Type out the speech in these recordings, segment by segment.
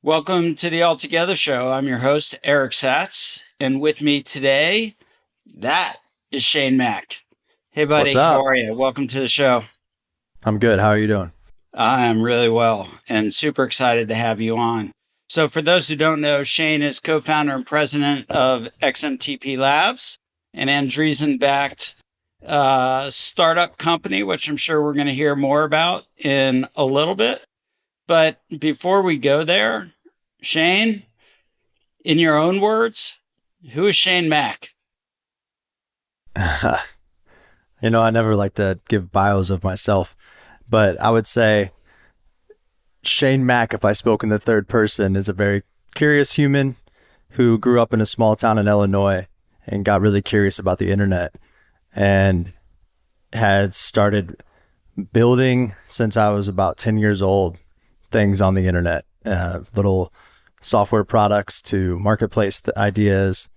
Welcome to the All Together Show. I'm your host, Eric Satz, and with me today, that is Shane Mack. Hey, What's buddy, how up? are you? Welcome to the show. I'm good. How are you doing? I'm really well and super excited to have you on. So, for those who don't know, Shane is co founder and president of XMTP Labs, an Andreessen backed startup company, which I'm sure we're going to hear more about in a little bit. But before we go there, Shane, in your own words, who is Shane Mack? I never like to give bios of myself, but I would say Shane Mack, if I spoke in the third person, is a very curious human who grew up in a small town in Illinois and got really curious about the internet and had started building since I was about 10 years old things on the internet, little software products to marketplace ideas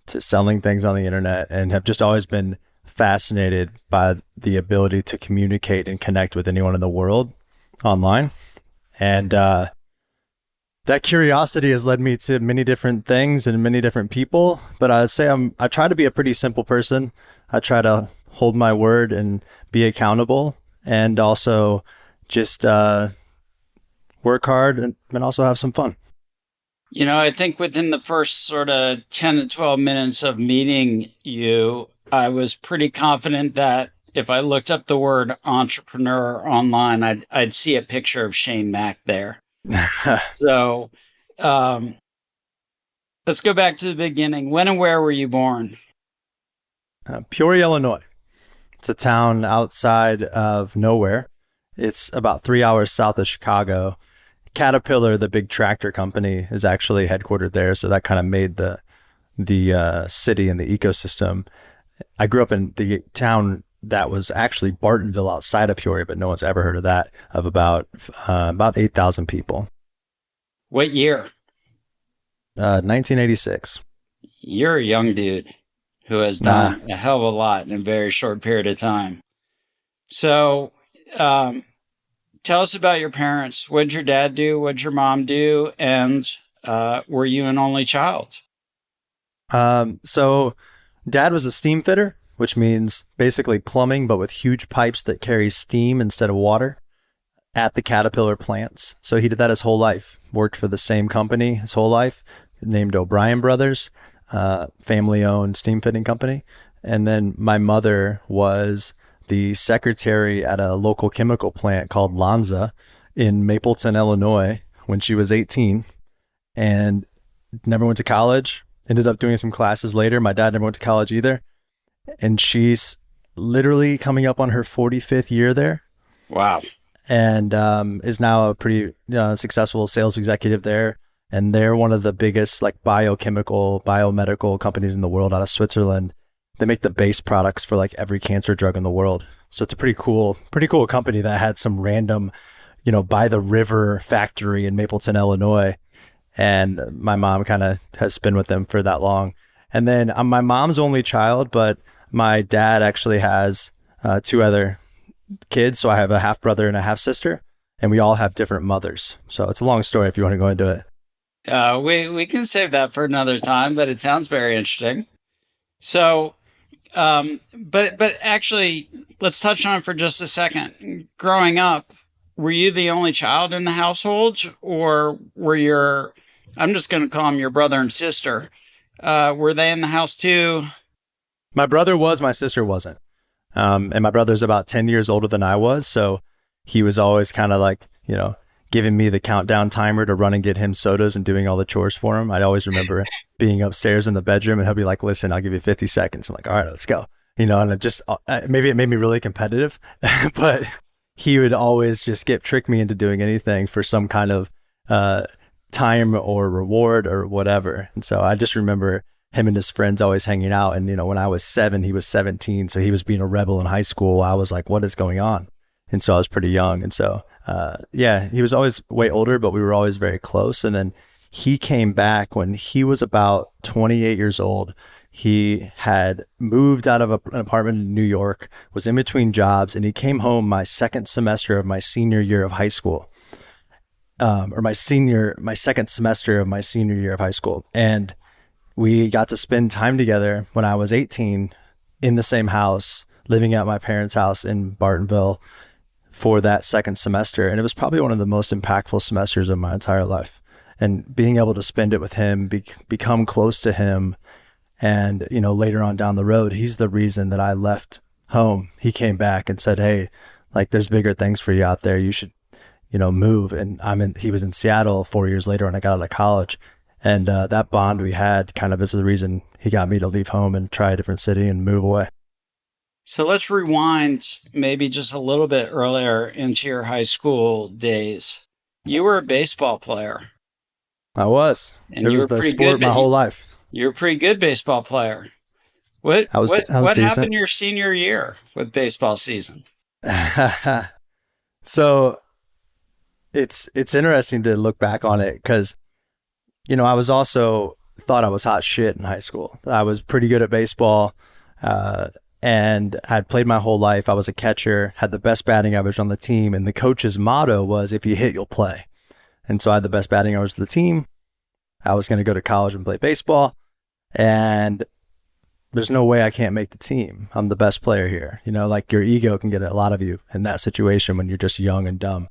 to selling things on the internet, and have just always been fascinated by the ability to communicate and connect with anyone in the world online. And that curiosity has led me to many different things and many different people. But I'd say I try to be a pretty simple person. I try to hold my word and be accountable, and also just work hard and also have some fun. You know, I think within the first sort of 10 to 12 minutes of meeting you, I was pretty confident that if I looked up the word entrepreneur online, I'd see a picture of Shane Mack there. So let's go back to the beginning. When and where were you born? Peoria, Illinois. It's a town outside of nowhere. It's about 3 hours south of Chicago. Caterpillar, the big tractor company, is actually headquartered there, so that kind of made the city and the ecosystem. I grew up in the town that was actually Bartonville outside of Peoria, but no one's ever heard of that, of about 8,000 people. What year? 1986. You're a young dude who has done a hell of a lot in a very short period of time. So, tell us about your parents. What did your dad do? What did your mom do? And were you an only child? So dad was a steam fitter, which means basically plumbing, but with huge pipes that carry steam instead of water at the Caterpillar plants. So he did that his whole life, worked for the same company his whole life, named O'Brien Brothers, family-owned steam fitting company. And then my mother was the secretary at a local chemical plant called Lonza in Mapleton, Illinois, when she was 18, and never went to college. Ended up doing some classes later. My dad never went to college either. And she's literally coming up on her 45th year there. Wow. And is now a pretty successful sales executive there. And they're one of the biggest like biochemical, biomedical companies in the world out of Switzerland. They make the base products for like every cancer drug in the world. So it's a pretty cool company that had some random, by the river factory in Mapleton, Illinois. And my mom kind of has been with them for that long. And then I'm my mom's only child, but my dad actually has two other kids. So I have a half brother and a half sister, and we all have different mothers. So it's a long story if you want to go into it. We can save that for another time, but it sounds very interesting. So, but actually, let's touch on it for just a second. Growing up, were you the only child in the household, or were I'm just going to call them your brother and sister, were they in the house too? My brother was, my sister wasn't. And my brother's about 10 years older than I was. So he was always kind of like, giving me the countdown timer to run and get him sodas and doing all the chores for him. I'd always remember being upstairs in the bedroom and he'll be like, listen, I'll give you 50 seconds. I'm like, all right, let's go. And it just, maybe it made me really competitive, but he would always just trick me into doing anything for some kind of time or reward or whatever. And so I just remember him and his friends always hanging out. And, when I was 7, he was 17. So he was being a rebel in high school. I was like, what is going on? And so I was pretty young. And so, he was always way older, but we were always very close. And then he came back when he was about 28 years old. He had moved out of an apartment in New York, was in between jobs, and he came home my second semester of my senior year of high school. or my second semester of my senior year of high school. And we got to spend time together when I was 18 in the same house, living at my parents' house in Bartonville for that second semester. And it was probably one of the most impactful semesters of my entire life. And being able to spend it with him, become close to him. And, later on down the road, he's the reason that I left home. He came back and said, hey, like, there's bigger things for you out there. You should, move. And he was in Seattle 4 years later when I got out of college. And that bond we had kind of is the reason he got me to leave home and try a different city and move away. So let's rewind maybe just a little bit earlier into your high school days. You were a baseball player. I was. And it was the sport my whole life. You're a pretty good baseball player. What happened your senior year with baseball season? So it's interesting to look back on it because, I was also thought I was hot shit in high school. I was pretty good at baseball and had played my whole life. I was a catcher, had the best batting average on the team. And the coach's motto was, if you hit, you'll play. And so I had the best batting average of the team. I was going to go to college and play baseball. And there's no way I can't make the team. I'm the best player here. Like your ego can get a lot of you in that situation when you're just young and dumb.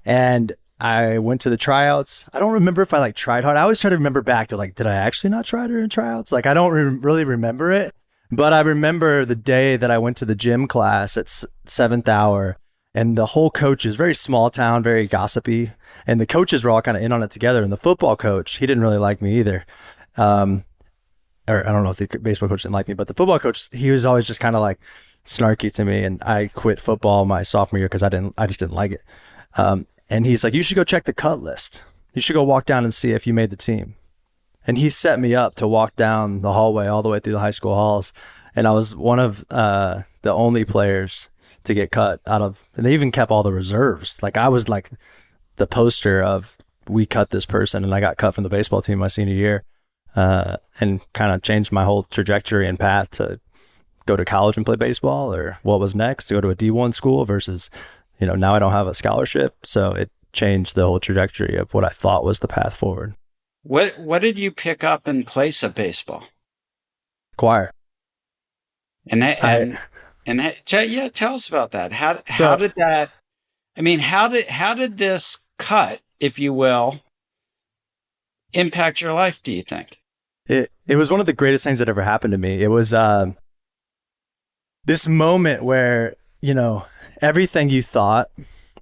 And I went to the tryouts. I don't remember if I tried hard. I always try to remember back to did I actually not try during tryouts? I don't really remember it, but I remember the day that I went to the gym class at 7th hour and the whole coach is very small town, very gossipy. And the coaches were all kind of in on it together. And the football coach, he didn't really like me either. Or I don't know if the baseball coach didn't like me, but the football coach, he was always just kind of snarky to me. And I quit football my sophomore year because I just didn't like it. And he's like, you should go check the cut list. You should go walk down and see if you made the team. And he set me up to walk down the hallway all the way through the high school halls. And I was one of the only players to get cut out of, and they even kept all the reserves. I was the poster of, we cut this person, and I got cut from the baseball team my senior year, and kind of changed my whole trajectory and path to go to college and play baseball, or what was next, to go to a D1 school versus, now I don't have a scholarship. So it changed the whole trajectory of what I thought was the path forward. What did you pick up in place of baseball? Choir. Tell us about that. How did that? I mean, how did this cut, if you will, impact your life? Do you think? It was one of the greatest things that ever happened to me. It was this moment where everything you thought,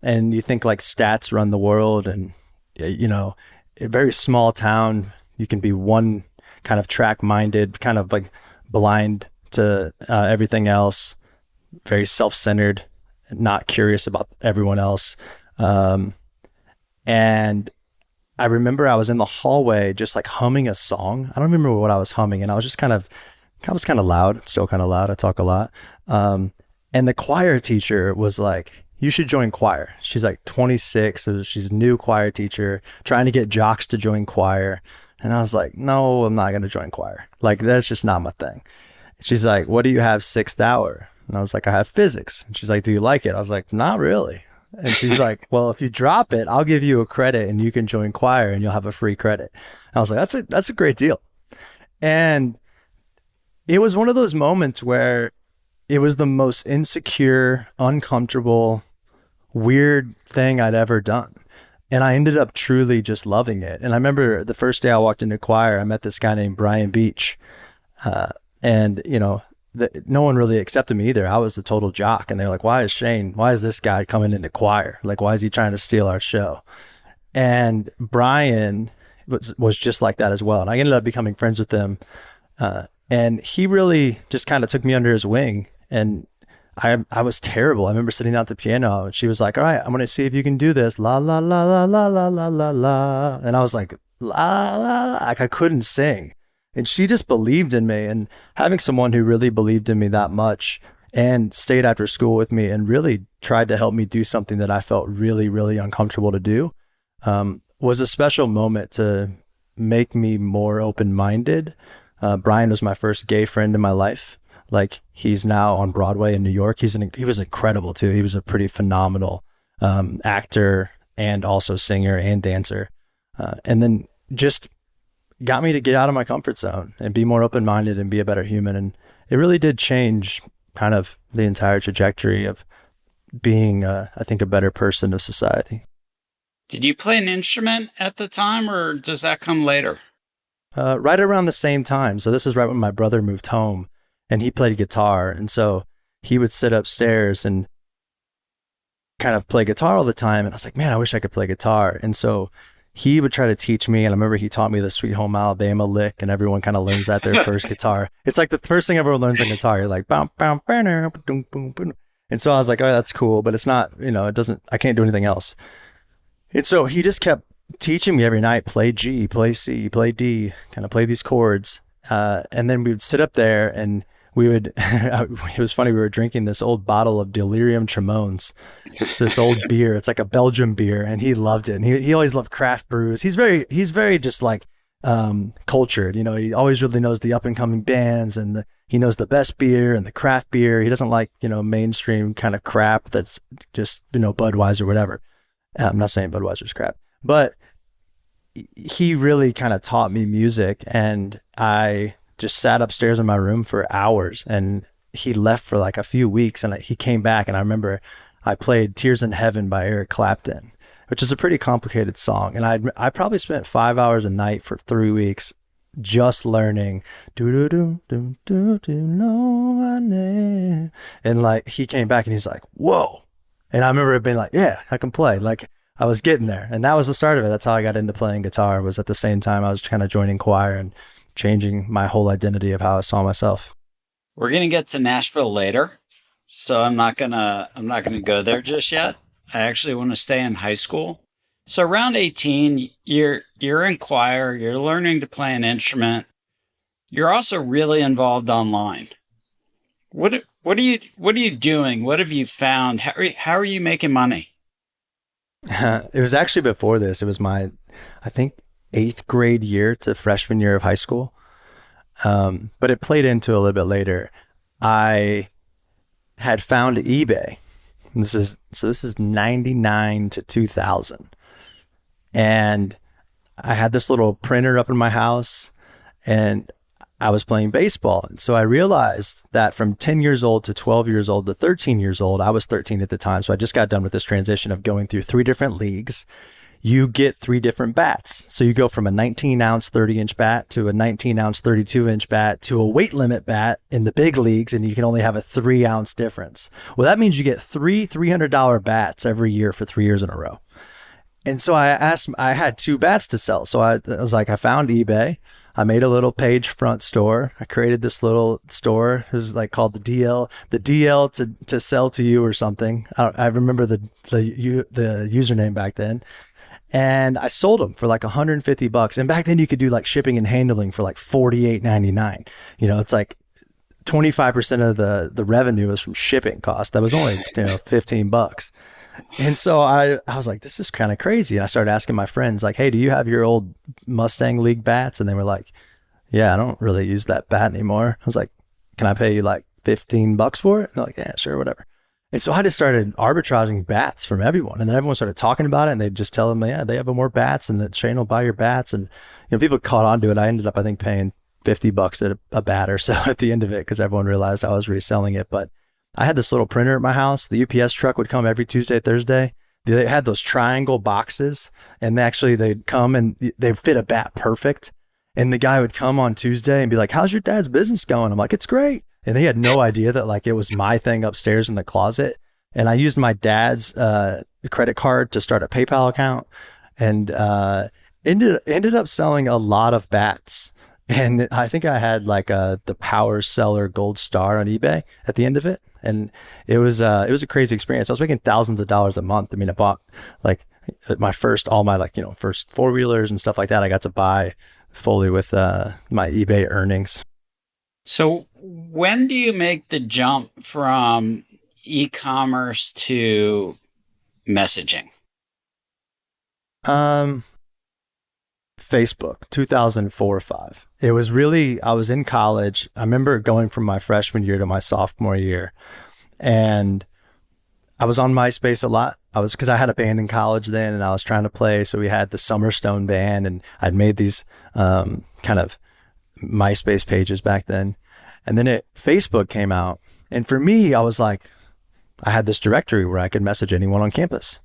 and you think stats run the world, and a very small town, you can be one kind of track minded, kind of blind to everything else, very self-centered, not curious about everyone else. And I remember I was in the hallway just humming a song. I don't remember what I was humming, and I was just kind of loud, still kind of loud. I talk a lot. And the choir teacher was like, you should join choir. She's 26, so she's a new choir teacher, trying to get jocks to join choir. And I was like, no, I'm not going to join choir. That's just not my thing. She's like, what do you have 6th hour? And I was like, I have physics. And she's like, do you like it? I was like, not really. And she's like, well, if you drop it, I'll give you a credit and you can join choir and you'll have a free credit. And I was like, that's a great deal. And it was one of those moments where it was the most insecure, uncomfortable, weird thing I'd ever done. And I ended up truly just loving it. And I remember the first day I walked into choir, I met this guy named Brian Beach. And no one really accepted me either. I was the total jock. And they were like, why is this guy coming into choir? Why is he trying to steal our show? And Brian was just like that as well. And I ended up becoming friends with him. And he really just kind of took me under his wing. And I was terrible. I remember sitting down at the piano and she was like, all right, I'm going to see if you can do this. La, la, la, la, la, la, la, la, la. And I was like, la, la, la. I couldn't sing. And she just believed in me. And having someone who really believed in me that much and stayed after school with me and really tried to help me do something that I felt really, really uncomfortable to do, was a special moment to make me more open-minded. Brian was my first gay friend in my life. He's now on Broadway in New York. He was incredible too. He was a pretty phenomenal actor and also singer and dancer. And then just got me to get out of my comfort zone and be more open-minded and be a better human. And it really did change kind of the entire trajectory of being, I think, a better person of society. Did you play an instrument at the time, or does that come later? Right around the same time. So this is right when my brother moved home, and he played guitar. And so he would sit upstairs and kind of play guitar all the time. And I was like, man, I wish I could play guitar. And so he would try to teach me. And I remember he taught me the Sweet Home Alabama lick, and everyone kind of learns that their first guitar. It's like the first thing everyone learns on guitar. You're like, bam, bam, bam, boom, boom, boom. And so I was like, oh, that's cool, but it's not, it doesn't, I can't do anything else. And so he just kept teaching me every night, play G, play C, play D, kind of play these chords. And then we would sit up there and we would, it was funny, we were drinking this old bottle of Delirium Tremones. It's this old beer. It's like a Belgian beer, and he loved it. And he always loved craft brews. He's very just like cultured. He always really knows the up and coming bands, and he knows the best beer and the craft beer. He doesn't like, mainstream kind of crap that's just, Budweiser or whatever. I'm not saying Budweiser's crap, but he really kind of taught me music, and I just sat upstairs in my room for hours, and he left for like a few weeks, and he came back, and I remember I played Tears in Heaven by Eric Clapton, which is a pretty complicated song. And I probably spent 5 hours a night for 3 weeks just learning do do do do do do know my name. And like he came back and he's like, whoa. And I remember it being like, yeah, I can play. Like I was getting there. And that was the start of it. That's how I got into playing guitar, was at the same time I was kind of joining choir and changing my whole identity of how I saw myself. We're going to get to Nashville later, so I'm not going to go there just yet. I actually want to stay in high school. So around 18, you're in choir, you're learning to play an instrument. You're also really involved online. What are you doing? What have you found? How are you making money? It was actually before this. It was my, I think, 8th grade year to freshman year of high school. But it played into a little bit later. I had found eBay. This is 99 to 2000. And I had this little printer up in my house, and I was playing baseball. And so I realized that from 10 years old to 12 years old to 13 years old, I was 13 at the time. So I just got done with this transition of going through 3 different leagues. You get 3 different bats. So you go from a 19-ounce 30-inch bat to a 19-ounce 32-inch bat to a weight limit bat in the big leagues, and you can only have a 3-ounce difference. Well, that means you get 3 $300 bats every year for 3 years in a row. And so I had 2 bats to sell. So I was like, I found eBay. I made a little page front store. I created this little store. It was like called the DL to sell to you or something. I remember the username back then. And I sold them for like $150. And back then you could do like shipping and handling for like $48.99. It's like 25% of the revenue was from shipping costs. That was only, $15. And so I was like, this is kind of crazy. And I started asking my friends like, hey, do you have your old Mustang League bats? And they were like, yeah, I don't really use that bat anymore. I was like, can I pay you like $15 for it? And they're like, yeah, sure, whatever. And so I just started arbitraging bats from everyone. And then everyone started talking about it, and they'd just tell them, yeah, they have more bats, and that Shane will buy your bats. And, people caught on to it. I ended up, I think, paying $50 at a bat or so at the end of it, because everyone realized I was reselling it. But I had this little printer at my house. The UPS truck would come every Tuesday, Thursday. They had those triangle boxes, and they'd come and they'd fit a bat perfect. And the guy would come on Tuesday and be like, how's your dad's business going? I'm like, it's great. And they had no idea that like it was my thing upstairs in the closet. And I used my dad's credit card to start a PayPal account, and ended up selling a lot of bats. And I think I had like the Power Seller Gold Star on eBay at the end of it. And it was a crazy experience. I was making thousands of dollars a month. I mean, I bought like first 4-wheelers and stuff like that. I got to buy fully with my eBay earnings. So when do you make the jump from e-commerce to messaging? Facebook, 2004 or 5. It was really, I was in college. I remember going from my freshman year to my sophomore year, and I was on MySpace a lot. Because I had a band in college then and I was trying to play. So we had the Summerstone band and I'd made these kind of MySpace pages back then. And then Facebook came out. And for me, I was like, I had this directory where I could message anyone on campus.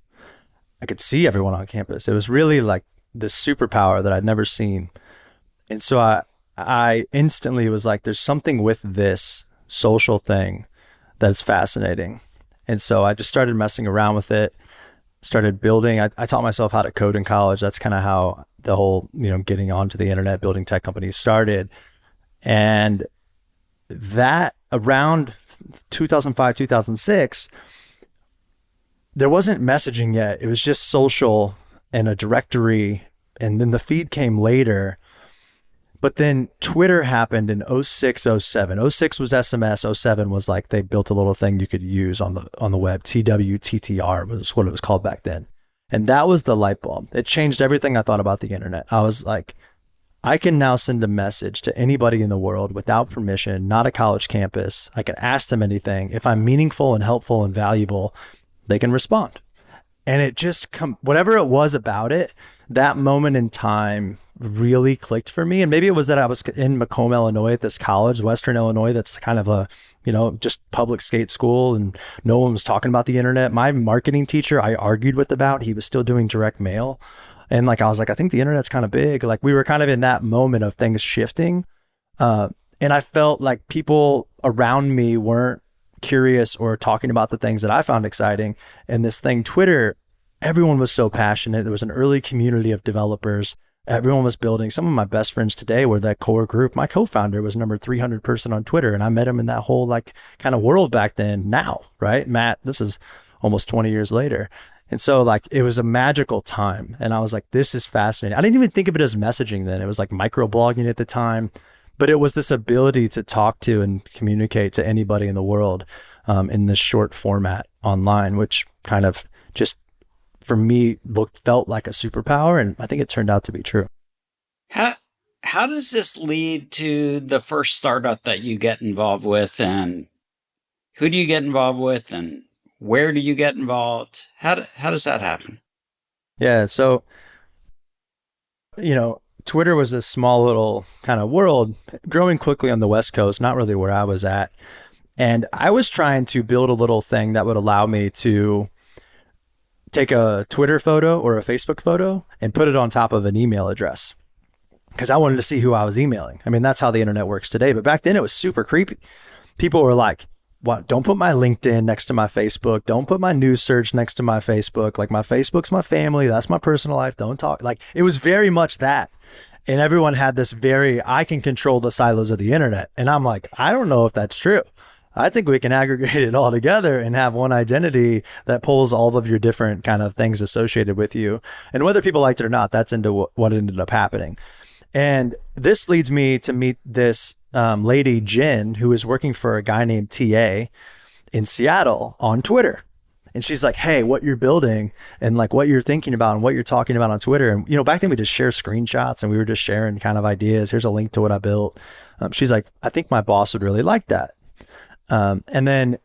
I could see everyone on campus. It was really like this superpower that I'd never seen. And so I instantly was like, there's something with this social thing that's fascinating. And so I just started messing around with it, started building. I taught myself how to code in college. That's kind of how the whole, getting onto the internet, building tech companies started. And that around 2005, 2006, there wasn't messaging yet. It was just social and a directory. And then the feed came later. But then Twitter happened in 06, 07. 06 was SMS. 07 was like they built a little thing you could use on the web. TWTTR was what it was called back then. And that was the light bulb. It changed everything I thought about the internet. I was like, I can now send a message to anybody in the world without permission, not a college campus. I can ask them anything. If I'm meaningful and helpful and valuable, they can respond. And it just whatever it was about it, that moment in time really clicked for me. And maybe it was that I was in Macomb, Illinois at this college, Western Illinois, that's kind of a, just public skate school, and no one was talking about the internet. My marketing teacher, I argued with about, he was still doing direct mail. And like, I was like, I think the internet's kind of big. Like we were kind of in that moment of things shifting. And I felt like people around me weren't curious or talking about the things that I found exciting. And this thing, Twitter, everyone was so passionate. There was an early community of developers. Everyone was building. Some of my best friends today were that core group. My co-founder was number 300 person on Twitter, and I met him in that whole like kind of world back then. Now, right, Matt, this is almost 20 years later. And so like it was a magical time, and I was like, this is fascinating. I didn't even think of it as messaging then. It was like microblogging at the time, but it was this ability to talk to and communicate to anybody in the world in this short format online, which kind of just for me felt like a superpower, and I think it turned out to be true. How does this lead to the first startup that you get involved with, and who do you get involved with, and where do you get involved? How does that happen? Yeah, so Twitter was a small little kind of world growing quickly on the West Coast, not really where I was at. And I was trying to build a little thing that would allow me to take a Twitter photo or a Facebook photo and put it on top of an email address, because I wanted to see who I was emailing. I mean, that's how the internet works today. But back then it was super creepy. People were like, what? Don't put my LinkedIn next to my Facebook. Don't put my news search next to my Facebook. Like my Facebook's my family. That's my personal life. Don't talk. Like it was very much that. And everyone had this I can control the silos of the internet. And I'm like, I don't know if that's true. I think we can aggregate it all together and have one identity that pulls all of your different kind of things associated with you. And whether people liked it or not, that's into what ended up happening. And this leads me to meet this lady, Jen, who is working for a guy named TA in Seattle on Twitter. And she's like, hey, what you're building and like what you're thinking about and what you're talking about on Twitter. And, back then we just share screenshots and we were just sharing kind of ideas. Here's a link to what I built. She's like, I think my boss would really like that. And then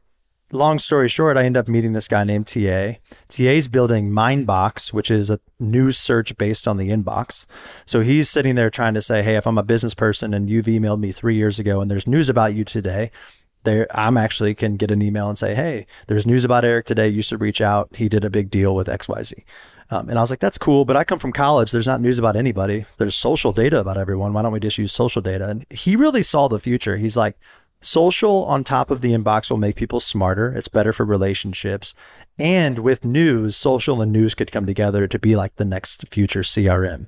long story short, I end up meeting this guy named TA. TA's building Mindbox, which is a news search based on the inbox. So he's sitting there trying to say, hey, if I'm a business person and you've emailed me 3 years ago and there's news about you today, I'm actually can get an email and say, hey, there's news about Eric today. You should reach out. He did a big deal with XYZ. And I was like, that's cool, but I come from college. There's not news about anybody. There's social data about everyone. Why don't we just use social data? And he really saw the future. He's like, social on top of the inbox will make people smarter. It's better for relationships. And with news, social and news could come together to be like the next future CRM.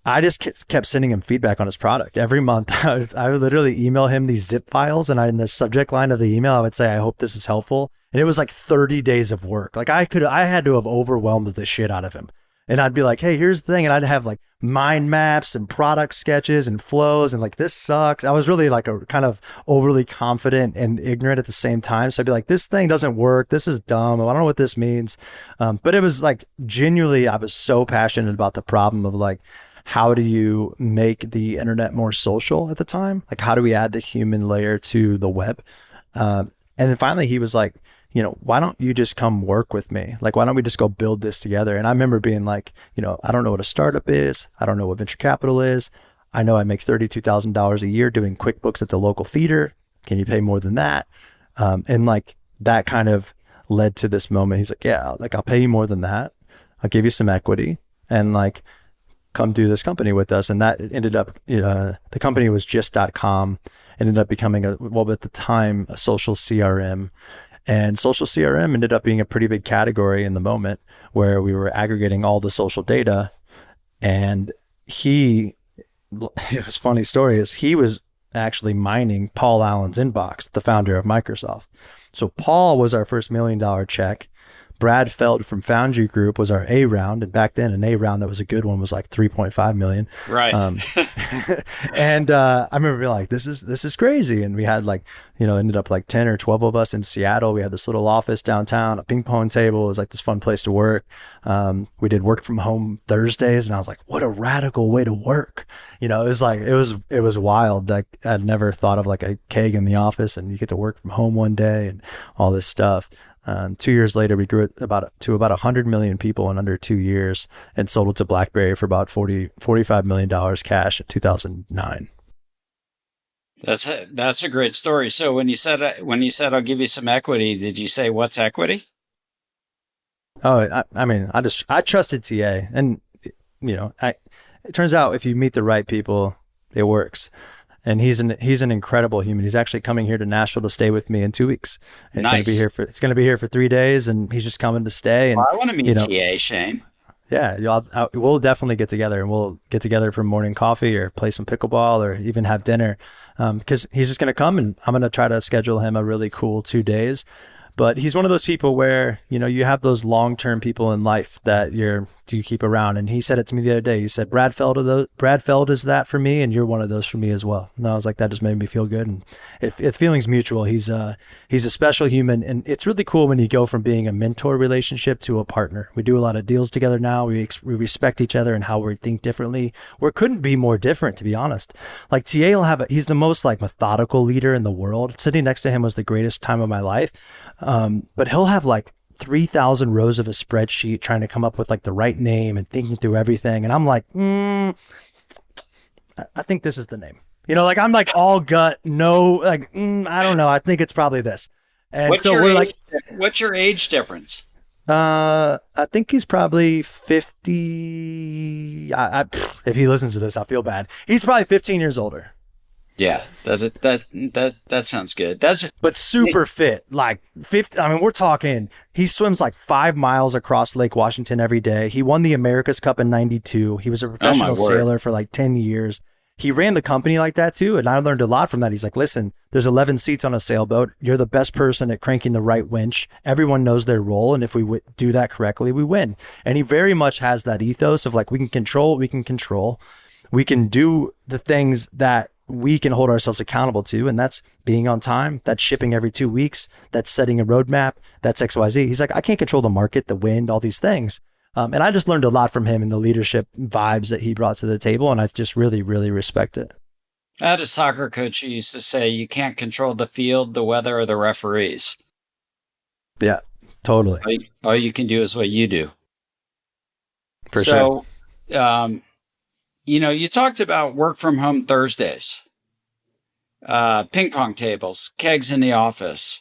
I just kept sending him feedback on his product. Every month, I would literally email him these zip files. And in the subject line of the email, I would say, I hope this is helpful. And it was like 30 days of work. Like I had to have overwhelmed the shit out of him. And I'd be like, hey, here's the thing. And I'd have like mind maps and product sketches and flows and like, this sucks. I was really like a kind of overly confident and ignorant at the same time. So I'd be like, this thing doesn't work. This is dumb. I don't know what this means. But it was like, genuinely, I was so passionate about the problem of like, how do you make the internet more social at the time? Like, how do we add the human layer to the web? And then finally he was like, why don't you just come work with me? Like, why don't we just go build this together? And I remember being like, I don't know what a startup is. I don't know what venture capital is. I know I make $32,000 a year doing QuickBooks at the local theater. Can you pay more than that? And like that kind of led to this moment. He's like, yeah, like I'll pay you more than that. I'll give you some equity and like come do this company with us. And that ended up, the company was just.com, ended up becoming at the time, a social CRM. And social CRM ended up being a pretty big category in the moment where we were aggregating all the social data. And it was a funny story, is he was actually mining Paul Allen's inbox, the founder of Microsoft. So Paul was our first $1 million check. Brad Feld from Foundry Group was our A round. And back then an A round that was a good one was like 3.5 million. Right. And I remember being like, this is crazy. And we had like, ended up like 10 or 12 of us in Seattle. We had this little office downtown, a ping pong table. It was like this fun place to work. We did work from home Thursdays, and I was like, what a radical way to work. It was like, it was wild. Like I'd never thought of like a keg in the office and you get to work from home one day and all this stuff. 2 years later, we grew it to about 100 million people in under 2 years and sold it to BlackBerry for about $45 million cash in 2009. That's a great story. So when you said I'll give you some equity, did you say what's equity? Oh, I mean, I trusted TA, and it turns out if you meet the right people, it works. And he's an incredible human. He's actually coming here to Nashville to stay with me in 2 weeks. And Nice. He's going to be here for 3 days, and he's just coming to stay. And Well, I want to meet TA, Shane. yeah, we'll definitely get together, and we'll get together for morning coffee or play some pickleball or even have dinner. Because he's just going to come, and I'm going to try to schedule him a really cool 2 days. But he's one of those people where, you have those long-term people in life that you keep around. And he said it to me the other day. He said, Brad Feld is that for me, and you're one of those for me as well. And I was like, that just made me feel good. And if feeling's mutual, he's a special human. And it's really cool when you go from being a mentor relationship to a partner. We do a lot of deals together now. We respect each other and how we think differently. We couldn't be more different, to be honest. Like TA he's the most like methodical leader in the world. Sitting next to him was the greatest time of my life. But he'll have like 3,000 rows of a spreadsheet trying to come up with like the right name and thinking through everything. And I'm like, I think this is the name. Like I'm like all gut, no, like, I don't know. I think it's probably this. And what's your age difference? I think he's probably 50. If he listens to this, I'll feel bad. He's probably 15 years older. Yeah, that sounds good. But super fit, like 50. I mean, we're talking, he swims like 5 miles across Lake Washington every day. He won the America's Cup in 92. He was a professional sailor for like 10 years. He ran the company like that too. And I learned a lot from that. He's like, listen, there's 11 seats on a sailboat. You're the best person at cranking the right winch. Everyone knows their role. And if we do that correctly, we win. And he very much has that ethos of like, we can control what we can control. We can do the things that we can hold ourselves accountable to, and that's being on time, that's shipping every 2 weeks, that's setting a roadmap, that's XYZ. He's like, I can't control the market, the wind, all these things. And I just learned a lot from him and the leadership vibes that he brought to the table, and I just really, really respect it. I had a soccer coach who used to say, you can't control the field, the weather, or the referees. Yeah, totally. All you can do is what you do. For sure. So, you talked about work from home Thursdays, ping pong tables, kegs in the office,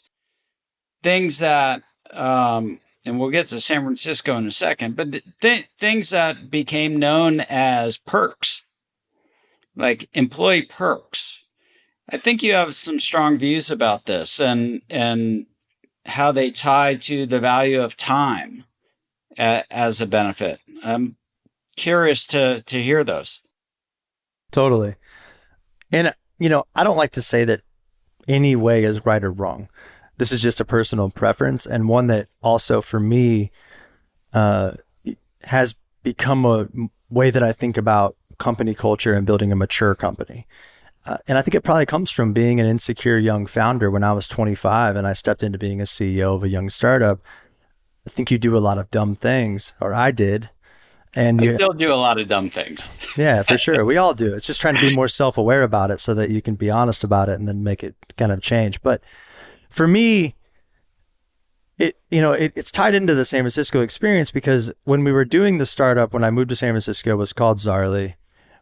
things that, and we'll get to San Francisco in a second, but things that became known as perks, like employee perks. I think you have some strong views about this and how they tie to the value of time as a benefit. I'm curious to hear those. Totally. And, I don't like to say that any way is right or wrong. This is just a personal preference, and one that also for me has become a way that I think about company culture and building a mature company. And I think it probably comes from being an insecure young founder when I was 25 and I stepped into being a CEO of a young startup. I think you do a lot of dumb things, or I did. And you still do a lot of dumb things. Yeah, for sure. We all do. It's just trying to be more self-aware about it so that you can be honest about it and then make it kind of change. But for me, it's tied into the San Francisco experience, because when we were doing the startup, when I moved to San Francisco, it was called Zarly.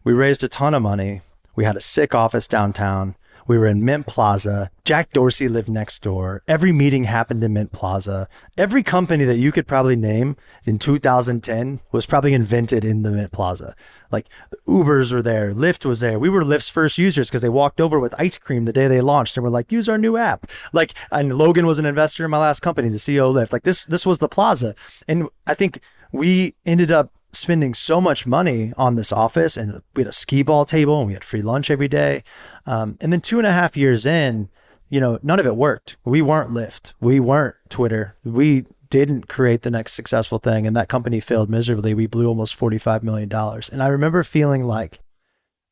We raised a ton of money. We had a sick office downtown. We were in Mint Plaza. Jack Dorsey lived next door. Every meeting happened in Mint Plaza. Every company that you could probably name in 2010 was probably invented in the Mint Plaza. Like Ubers were there. Lyft was there. We were Lyft's first users because they walked over with ice cream the day they launched and were like, use our new app. Like, and Logan was an investor in my last company, the CEO of Lyft. Like this was the Plaza. And I think we ended up spending so much money on this office, and we had a skee ball table and we had free lunch every day. And then 2.5 years in, none of it worked. We weren't Lyft. We weren't Twitter. We didn't create the next successful thing. And that company failed miserably. We blew almost $45 million. And I remember feeling like,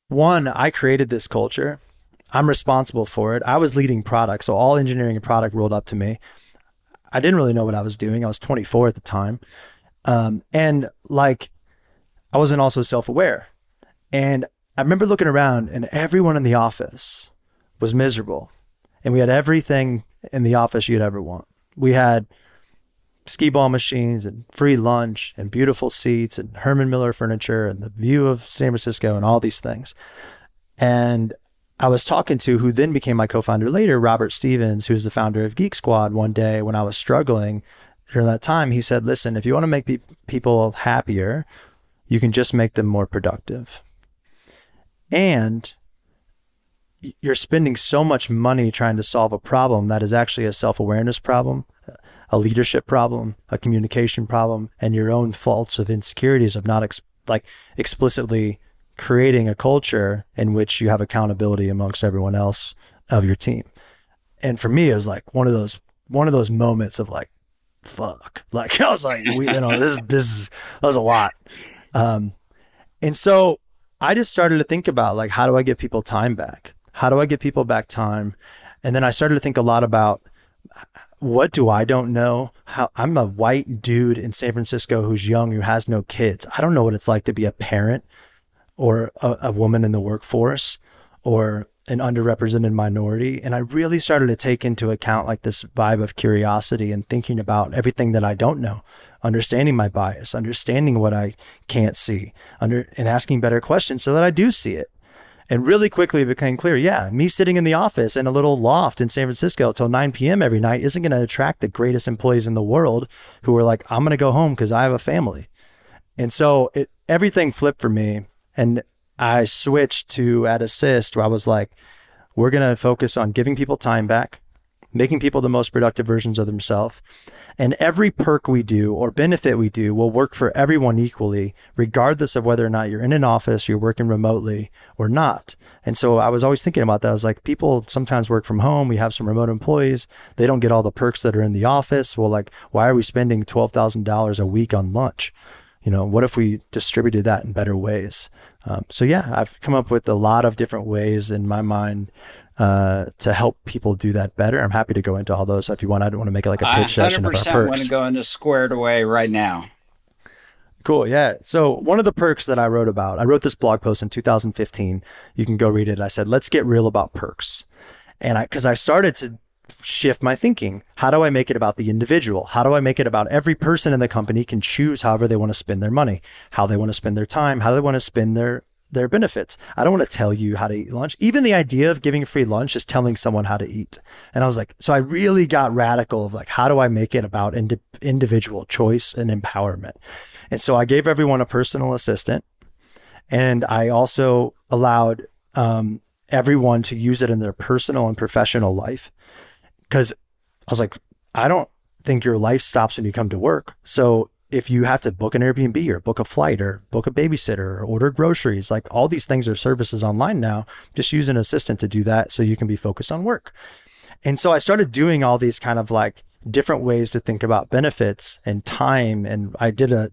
one, I created this culture. I'm responsible for it. I was leading product. So all engineering and product rolled up to me. I didn't really know what I was doing. I was 24 at the time. And like, I wasn't also self-aware. And I remember looking around and everyone in the office was miserable. And we had everything in the office you'd ever want. We had skee ball machines and free lunch and beautiful seats and Herman Miller furniture and the view of San Francisco and all these things. And I was talking to, who then became my co-founder later, Robert Stevens, who's the founder of Geek Squad, one day when I was struggling. During that time, he said, listen, if you want to make people happier, you can just make them more productive. And you're spending so much money trying to solve a problem that is actually a self-awareness problem, a leadership problem, a communication problem, and your own faults of insecurities of not explicitly creating a culture in which you have accountability amongst everyone else of your team. And for me, it was like one of those moments of like, fuck. Like I was like, this was a lot. And so I just started to think about like, how do I give people time back? How do I give people back time? And then I started to think a lot about, what do I don't know? How I'm a white dude in San Francisco who's young, who has no kids. I don't know what it's like to be a parent or a woman in the workforce or an underrepresented minority. And I really started to take into account like this vibe of curiosity and thinking about everything that I don't know, understanding my bias, understanding what I can't see, and asking better questions so that I do see it. And really quickly it became clear, me sitting in the office in a little loft in San Francisco till 9 p.m. every night isn't going to attract the greatest employees in the world who are like, I'm going to go home because I have a family. And so everything flipped for me. And I switched to at Assist, where I was like, we're going to focus on giving people time back, making people the most productive versions of themselves. And every perk we do or benefit we do will work for everyone equally, regardless of whether or not you're in an office, you're working remotely or not. And so I was always thinking about that. I was like, people sometimes work from home. We have some remote employees. They don't get all the perks that are in the office. Well, like, why are we spending $12,000 a week on lunch? What if we distributed that in better ways? I've come up with a lot of different ways in my mind to help people do that better. I'm happy to go into all those if you want. I don't want to make it like a pitch session of our perks. I 100% want to go into squared away right now. Cool. Yeah. So one of the perks that I wrote this blog post in 2015. You can go read it. I said, let's get real about perks. And because I started to shift my thinking. How do I make it about the individual? How do I make it about every person in the company can choose however they want to spend their money, how they want to spend their time, how they want to spend their benefits? I don't want to tell you how to eat lunch. Even the idea of giving free lunch is telling someone how to eat. And I was like, so I really got radical of like, how do I make it about individual choice and empowerment? And so I gave everyone a personal assistant, and I also allowed everyone to use it in their personal and professional life. Because I was like, I don't think your life stops when you come to work. So if you have to book an Airbnb or book a flight or book a babysitter or order groceries, like all these things are services online now, just use an assistant to do that so you can be focused on work. And so I started doing all these kind of like different ways to think about benefits and time. And I did a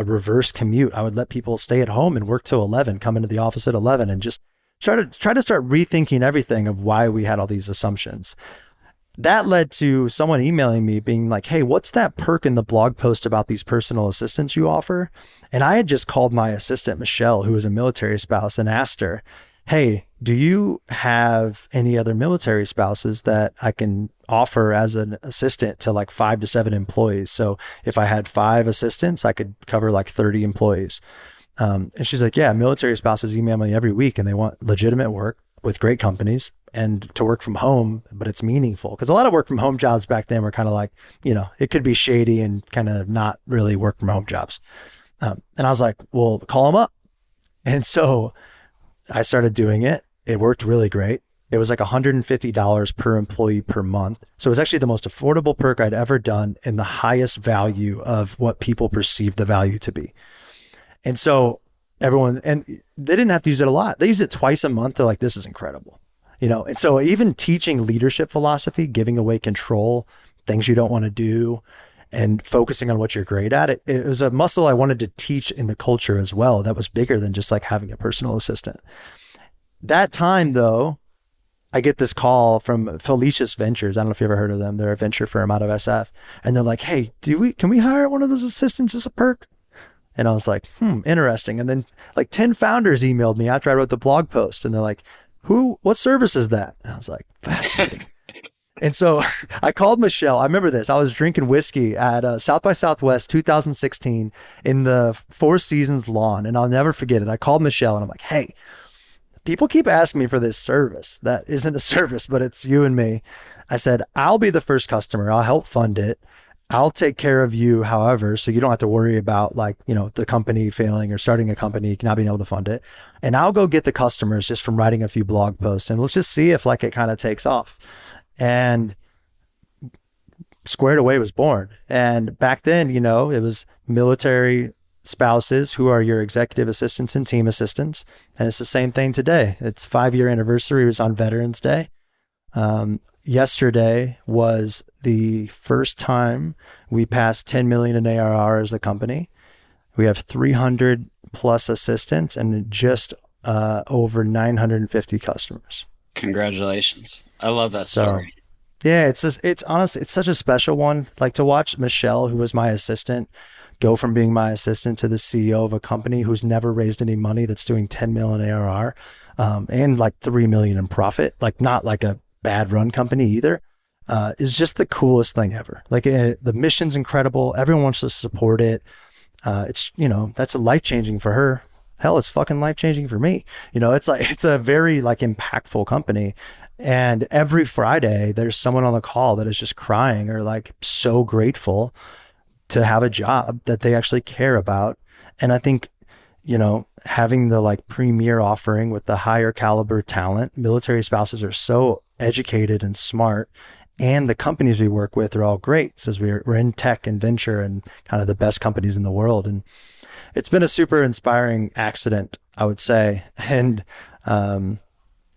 reverse commute. I would let people stay at home and work till 11, come into the office at 11, and just try to start rethinking everything of why we had all these assumptions. That led to someone emailing me being like, hey, what's that perk in the blog post about these personal assistants you offer? And I had just called my assistant, Michelle, who was a military spouse, and asked her, hey, do you have any other military spouses that I can offer as an assistant to like 5 to 7 employees? So if I had 5 assistants, I could cover like 30 employees. And she's like, yeah, military spouses email me every week and they want legitimate work with great companies and to work from home, but it's meaningful. Because a lot of work from home jobs back then were kind of like, it could be shady and kind of not really work from home jobs. And I was like, well, call them up. And so I started doing it. It worked really great. It was like $150 per employee per month. So it was actually the most affordable perk I'd ever done and the highest value of what people perceive the value to be. And so everyone, and they didn't have to use it a lot. They use it twice a month. They're like, this is incredible. And so even teaching leadership philosophy, giving away control, things you don't want to do, and focusing on what you're great at, it was a muscle I wanted to teach in the culture as well. That was bigger than just like having a personal assistant. That time though, I get this call from Felicia's Ventures. I don't know if you ever heard of them. They're a venture firm out of SF. And they're like, hey, can we hire one of those assistants as a perk? And I was like, interesting. And then like 10 founders emailed me after I wrote the blog post and they're like, what service is that? And I was like, fascinating. And so I called Michelle. I remember this. I was drinking whiskey at South by Southwest 2016 in the Four Seasons lawn. And I'll never forget it. I called Michelle and I'm like, hey, people keep asking me for this service. That isn't a service, but it's you and me. I said, I'll be the first customer. I'll help fund it. I'll take care of you, however, so you don't have to worry about the company failing or starting a company, not being able to fund it. And I'll go get the customers just from writing a few blog posts and let's just see if it kind of takes off. And Squared Away was born. And back then, it was military spouses who are your executive assistants and team assistants. And it's the same thing today. It's 5-year anniversary. It was on Veterans Day. Yesterday was the first time we passed 10 million in ARR as a company. We have 300 plus assistants and just over 950 customers. Congratulations. I love that story. Yeah, it's honestly, it's such a special one. Like to watch Michelle, who was my assistant, go from being my assistant to the CEO of a company who's never raised any money that's doing 10 million ARR and like 3 million in profit, like not like a bad run company either, is just the coolest thing ever. Like the mission's incredible. Everyone wants to support it. It's, that's life-changing for her. Hell, it's fucking life-changing for me. It's a very impactful company. And every Friday there's someone on the call that is just crying or so grateful to have a job that they actually care about. And I think, having the premier offering with the higher caliber talent, military spouses are so educated and smart, and the companies we work with are all great since we're in tech and venture and kind of the best companies in the world. And it's been a super inspiring accident, I would say. And,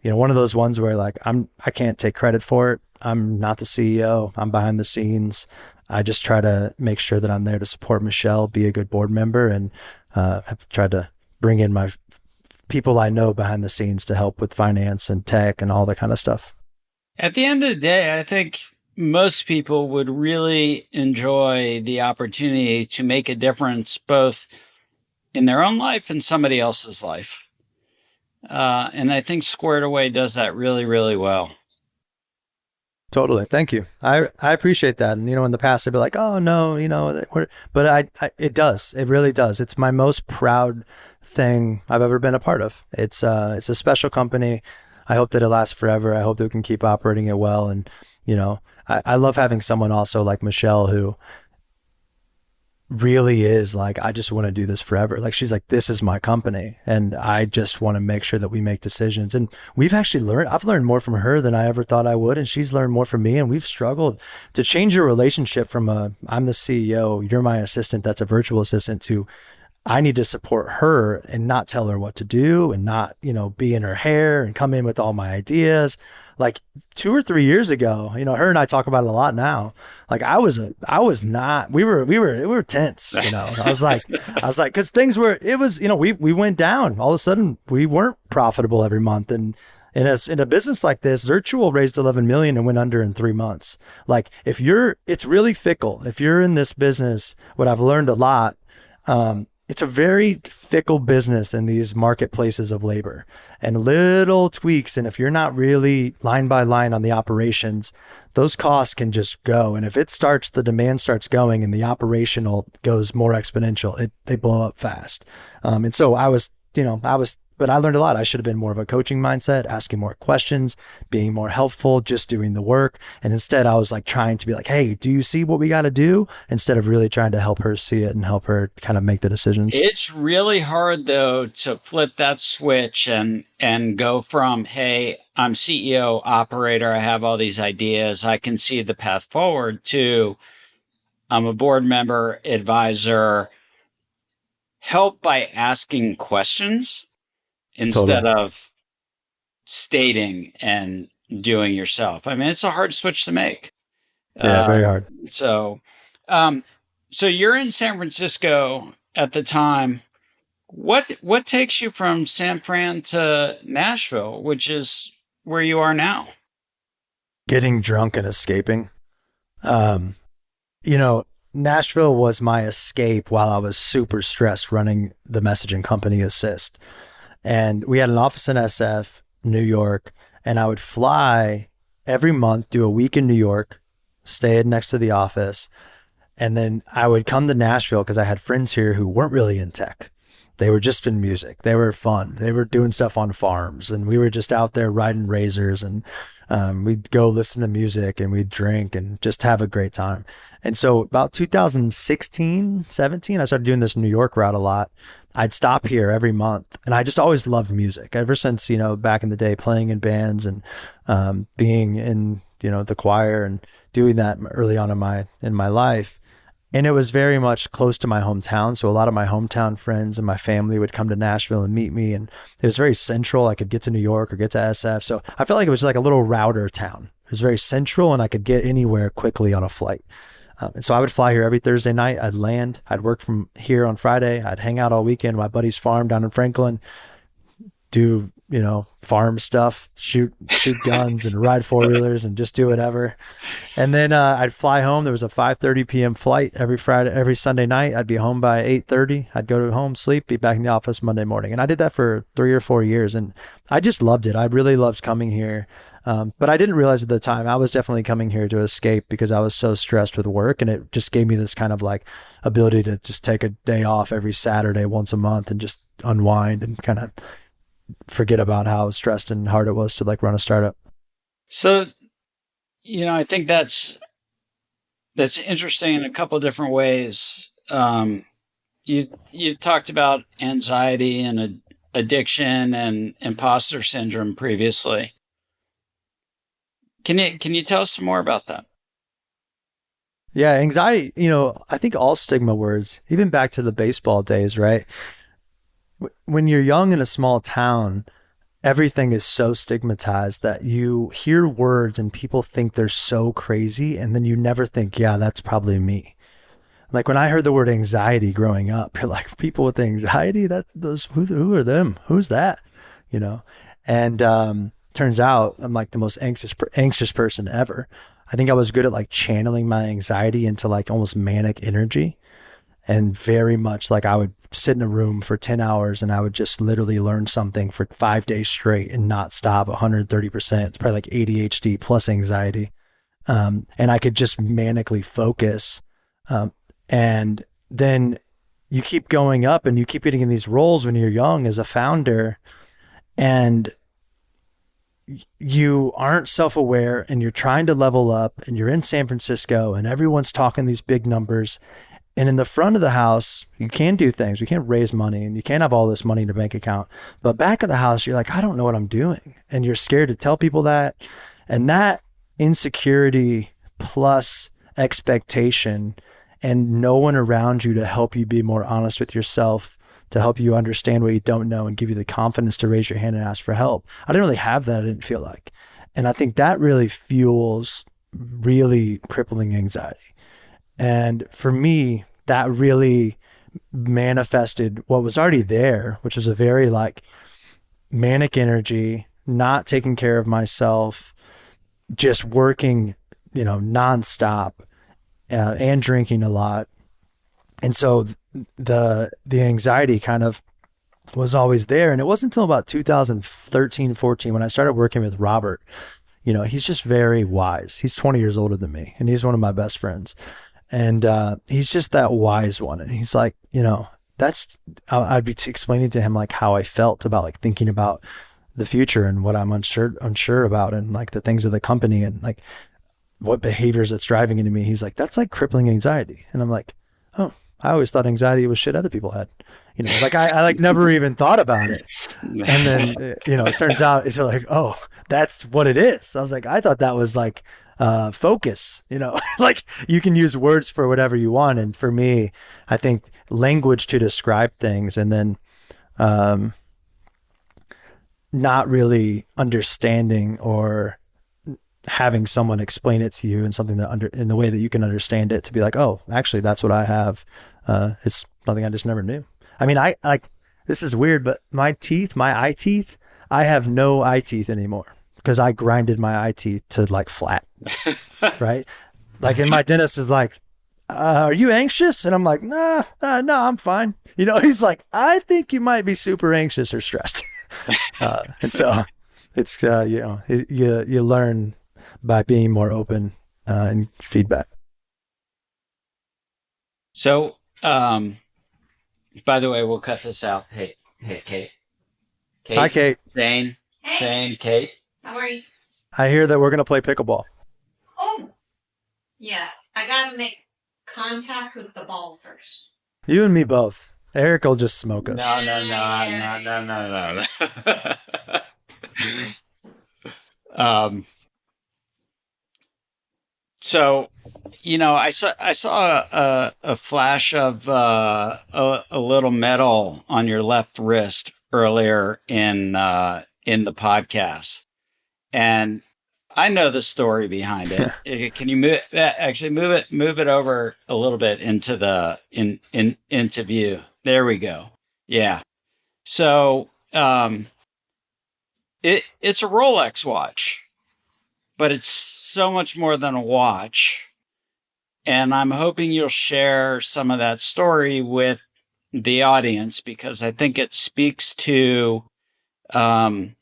one of those ones where I can't take credit for it. I'm not the CEO. I'm behind the scenes. I just try to make sure that I'm there to support Michelle, be a good board member, and have tried to bring in my people I know behind the scenes to help with finance and tech and all that kind of stuff. At the end of the day, I think most people would really enjoy the opportunity to make a difference both in their own life and somebody else's life. And I think Squared Away does that really, really well. Totally. Thank you. I appreciate that. And, in the past I'd be like, oh no, but it does. It really does. It's my most proud thing I've ever been a part of. It's a special company. I hope that it lasts forever. I hope that we can keep operating it well. And, I love having someone also like Michelle who really is I just want to do this forever. She's like, this is my company and I just want to make sure that we make decisions. And I've learned more from her than I ever thought I would. And she's learned more from me. And we've struggled to change your relationship from I'm the CEO, you're my assistant, that's a virtual assistant, to I need to support her and not tell her what to do and not, be in her hair and come in with all my ideas. 2 or 3 years ago, her and I talk about it a lot now. We were tense, I was like, cause things were, we went down. All of a sudden we weren't profitable every month. And in a business like this, Virtual raised 11 million and went under in 3 months. It's really fickle. If you're in this business, what I've learned a lot, it's a very fickle business in these marketplaces of labor, and little tweaks. And if you're not really line by line on the operations, those costs can just go. And if the demand starts going and the operational goes more exponential, they blow up fast. And so but I learned a lot. I should have been more of a coaching mindset, asking more questions, being more helpful, just doing the work. And instead I was like trying to be like, hey, do you see what we got to do? Instead of really trying to help her see it and help her kind of make the decisions. It's really hard though to flip that switch and go from, hey, I'm CEO, operator, I have all these ideas, I can see the path forward, to I'm a board member, advisor, help by asking questions instead Totally. of stating and doing yourself. I mean, it's a hard switch to make. Yeah, Uh, very hard. so, um, so you're in San Francisco at the time. What takes you from San Fran to Nashville, which is where you are now? Getting drunk and escaping. Um, you know, Nashville was my escape while I was super stressed running the messaging company Assist. And we had an office in SF, New York, and I would fly every month, do a week in New York, stay next to the office, and then I would come to Nashville because I had friends here who weren't really in tech. They were just in music. They were fun. They were doing stuff on farms, and we were just out there riding razors, and we'd go listen to music and we'd drink and just have a great time. And so about 2016, 17, I started doing this New York route a lot. I'd stop here every month, and I just always loved music ever since, back in the day, playing in bands and being in, the choir and doing that early on in my life. And it was very much close to my hometown. So a lot of my hometown friends and my family would come to Nashville and meet me. And it was very central. I could get to New York or get to SF. So I felt like it was like a little router town. It was very central, and I could get anywhere quickly on a flight. And so I would fly here every Thursday night. I'd land. I'd work from here on Friday. I'd hang out all weekend. My buddy's farm down in Franklin, do, farm stuff, shoot guns and ride four-wheelers and just do whatever. And then I'd fly home. There was a 5:30 p.m. flight every Sunday night. I'd be home by 8:30. I'd go to home, sleep, be back in the office Monday morning. And I did that for 3 or 4 years. And I just loved it. I really loved coming here. But I didn't realize at the time I was definitely coming here to escape because I was so stressed with work. And it just gave me this kind of like ability to just take a day off every Saturday once a month and just unwind and kind of forget about how stressed and hard it was to like run a startup. So, I think that's interesting in a couple of different ways. You've talked about anxiety and addiction and imposter syndrome previously. Can you tell us some more about that? Yeah, anxiety, I think all stigma words, even back to the baseball days, right? When you're young in a small town, everything is so stigmatized that you hear words and people think they're so crazy. And then you never think, yeah, that's probably me. Like when I heard the word anxiety growing up, you're like, people with anxiety, who are them? Who's that? And turns out I'm like the most anxious person ever. I think I was good at like channeling my anxiety into like almost manic energy. And very much like I would sit in a room for 10 hours and I would just literally learn something for 5 days straight and not stop 130%. It's probably like ADHD plus anxiety. And I could just manically focus. And then you keep going up and you keep getting in these roles when you're young as a founder, and you aren't self-aware and you're trying to level up and you're in San Francisco and everyone's talking these big numbers. And in the front of the house, you can do things. You can't raise money and you can't have all this money in your bank account. But back of the house, you're like, I don't know what I'm doing. And you're scared to tell people that. And that insecurity plus expectation and no one around you to help you be more honest with yourself, to help you understand what you don't know and give you the confidence to raise your hand and ask for help. I didn't really have that. I didn't feel like. And I think that really fuels really crippling anxiety. And for me, that really manifested what was already there, which was a very like manic energy, not taking care of myself, just working, nonstop, and drinking a lot. And so the anxiety kind of was always there. And it wasn't until about 2013, 14 when I started working with Robert. He's just very wise. He's 20 years older than me, and he's one of my best friends. And he's just that wise one. And he's like, I'd be explaining to him like how I felt about like thinking about the future and what I'm unsure about, and like the things of the company and like what behaviors it's driving into me. He's like, that's like crippling anxiety. And I'm like, oh, I always thought anxiety was shit other people had. Like I like never even thought about it. And then, it turns out it's like, oh, that's what it is. I was like, I thought that was like focus, like you can use words for whatever you want. And for me, I think language to describe things, and then not really understanding or having someone explain it to you in something that in the way that you can understand it, to be like, oh, actually that's what I have. It's something I just never knew. I mean, I like, this is weird, but my eye teeth, I have no eye teeth anymore because I grinded my eye teeth to like flat, right? Like, and my dentist is like, are you anxious? And I'm like, no, I'm fine. He's like, I think you might be super anxious or stressed. And so it's, you learn by being more open and feedback. So, by the way, we'll cut this out. Hey, Kate. Hi, Kate. Zane. Hey. Zane, Kate. How are you? I hear that we're going to play pickleball. Oh! Yeah, I gotta make contact with the ball first. You and me both. Eric will just smoke us. No. So, I saw a flash of a little metal on your left wrist earlier in the podcast, and I know the story behind it. Can you move it over a little bit into the into view? There we go. Yeah. So it's a Rolex watch, but it's so much more than a watch. And I'm hoping you'll share some of that story with the audience, because I think it speaks to, I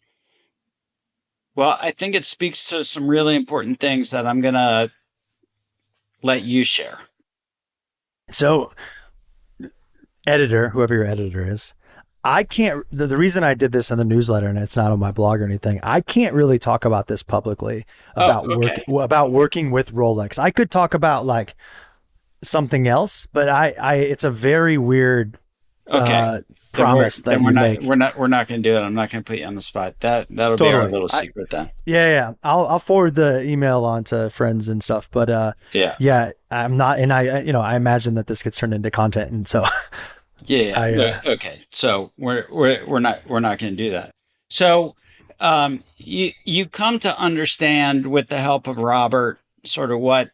think it speaks to some really important things that I'm going to let you share. So, editor, whoever your editor is, I can't, the reason I did this in the newsletter and it's not on my blog or anything, I can't really talk about this publicly about about working with Rolex. I could talk about like something else, but it's a very weird promise that you make. We're not going to do it. I'm not going to put you on the spot. That'll be our little secret then. Yeah. I'll forward the email on to friends and stuff, but yeah, I'm not, and I imagine that this gets turned into content, and so. Yeah. Okay. So we're not going to do that. So you come to understand with the help of Robert sort of what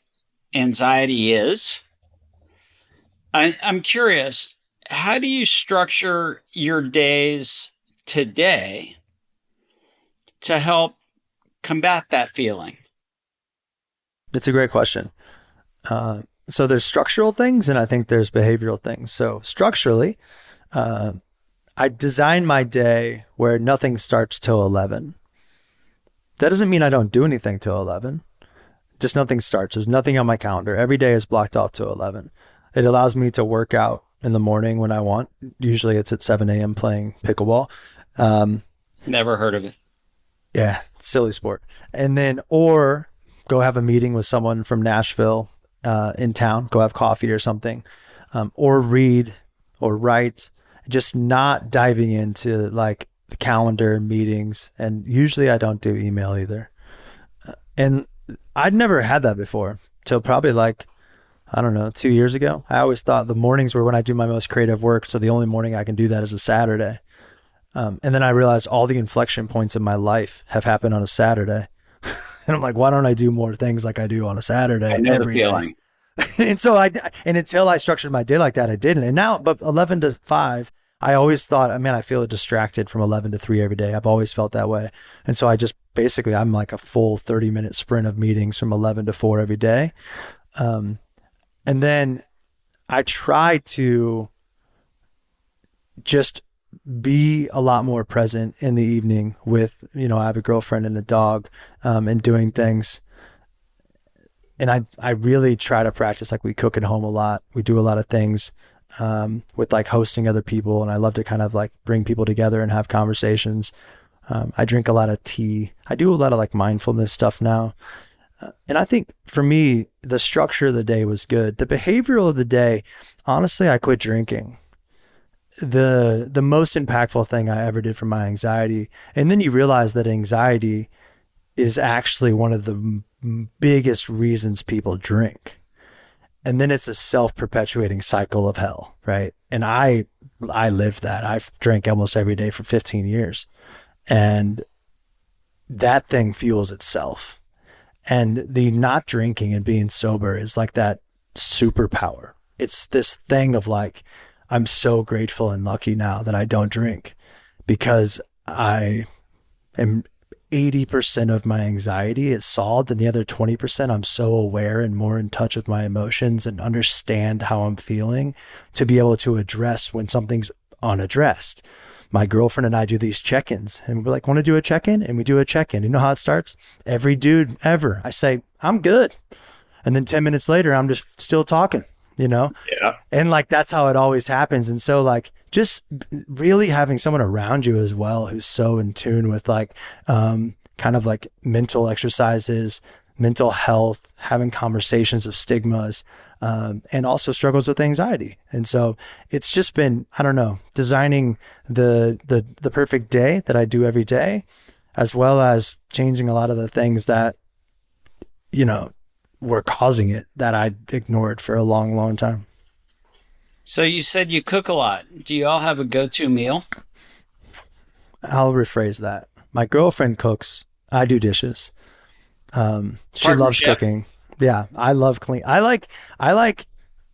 anxiety is. I'm curious, how do you structure your days today to help combat that feeling? It's a great question. So there's structural things, and I think there's behavioral things. So structurally, I design my day where nothing starts till 11. That doesn't mean I don't do anything till 11. Just nothing starts. There's nothing on my calendar. Every day is blocked off till 11. It allows me to work out in the morning when I want. Usually it's at 7 a.m. playing pickleball. Never heard of it. Yeah, silly sport. And then, or go have a meeting with someone from Nashville in town, go have coffee or something, or read or write, just not diving into like the calendar meetings. And usually I don't do email either. And I'd never had that before till probably like, I don't know, 2 years ago. I always thought the mornings were when I do my most creative work. So the only morning I can do that is a Saturday. And then I realized all the inflection points in my life have happened on a Saturday. And I'm like, why don't I do more things like I do on a Saturday? I know the feeling. And so until I structured my day like that, I didn't. And now, but 11 to 5, I always thought, man, I feel distracted from 11 to 3 every day. I've always felt that way. And so I just basically, I'm like a full 30-minute sprint of meetings from 11 to 4 every day. And then I try to just be a lot more present in the evening with, I have a girlfriend and a dog, and doing things. And I really try to practice, like we cook at home a lot. We do a lot of things with like hosting other people. And I love to kind of like bring people together and have conversations. I drink a lot of tea. I do a lot of like mindfulness stuff now. And I think for me, the structure of the day was good. The behavioral of the day, honestly, I quit drinking. The most impactful thing I ever did for my anxiety. And then you realize that anxiety is actually one of the biggest reasons people drink. And then it's a self-perpetuating cycle of hell, right? And I lived that. I've drank almost every day for 15 years. And that thing fuels itself. And the not drinking and being sober is like that superpower. It's this thing of like, I'm so grateful and lucky now that I don't drink, because I am 80% of my anxiety is solved, and the other 20% I'm so aware and more in touch with my emotions and understand how I'm feeling to be able to address when something's unaddressed. My girlfriend and I do these check-ins, and we're like, want to do a check-in? And we do a check-in. You know how it starts? Every dude ever, I say, I'm good. And then 10 minutes later, I'm just still talking, Yeah. And like, that's how it always happens. And so like, just really having someone around you as well, who's so in tune with like, kind of like mental exercises, mental health, having conversations of stigmas, and also struggles with anxiety. And so it's just been, I don't know, designing the perfect day that I do every day, as well as changing a lot of the things that, were causing it, that I ignored for a long, long time. So you said you cook a lot. Do you all have a go-to meal? I'll rephrase that. My girlfriend cooks. I do dishes. She loves cooking. Yeah, I love clean. I like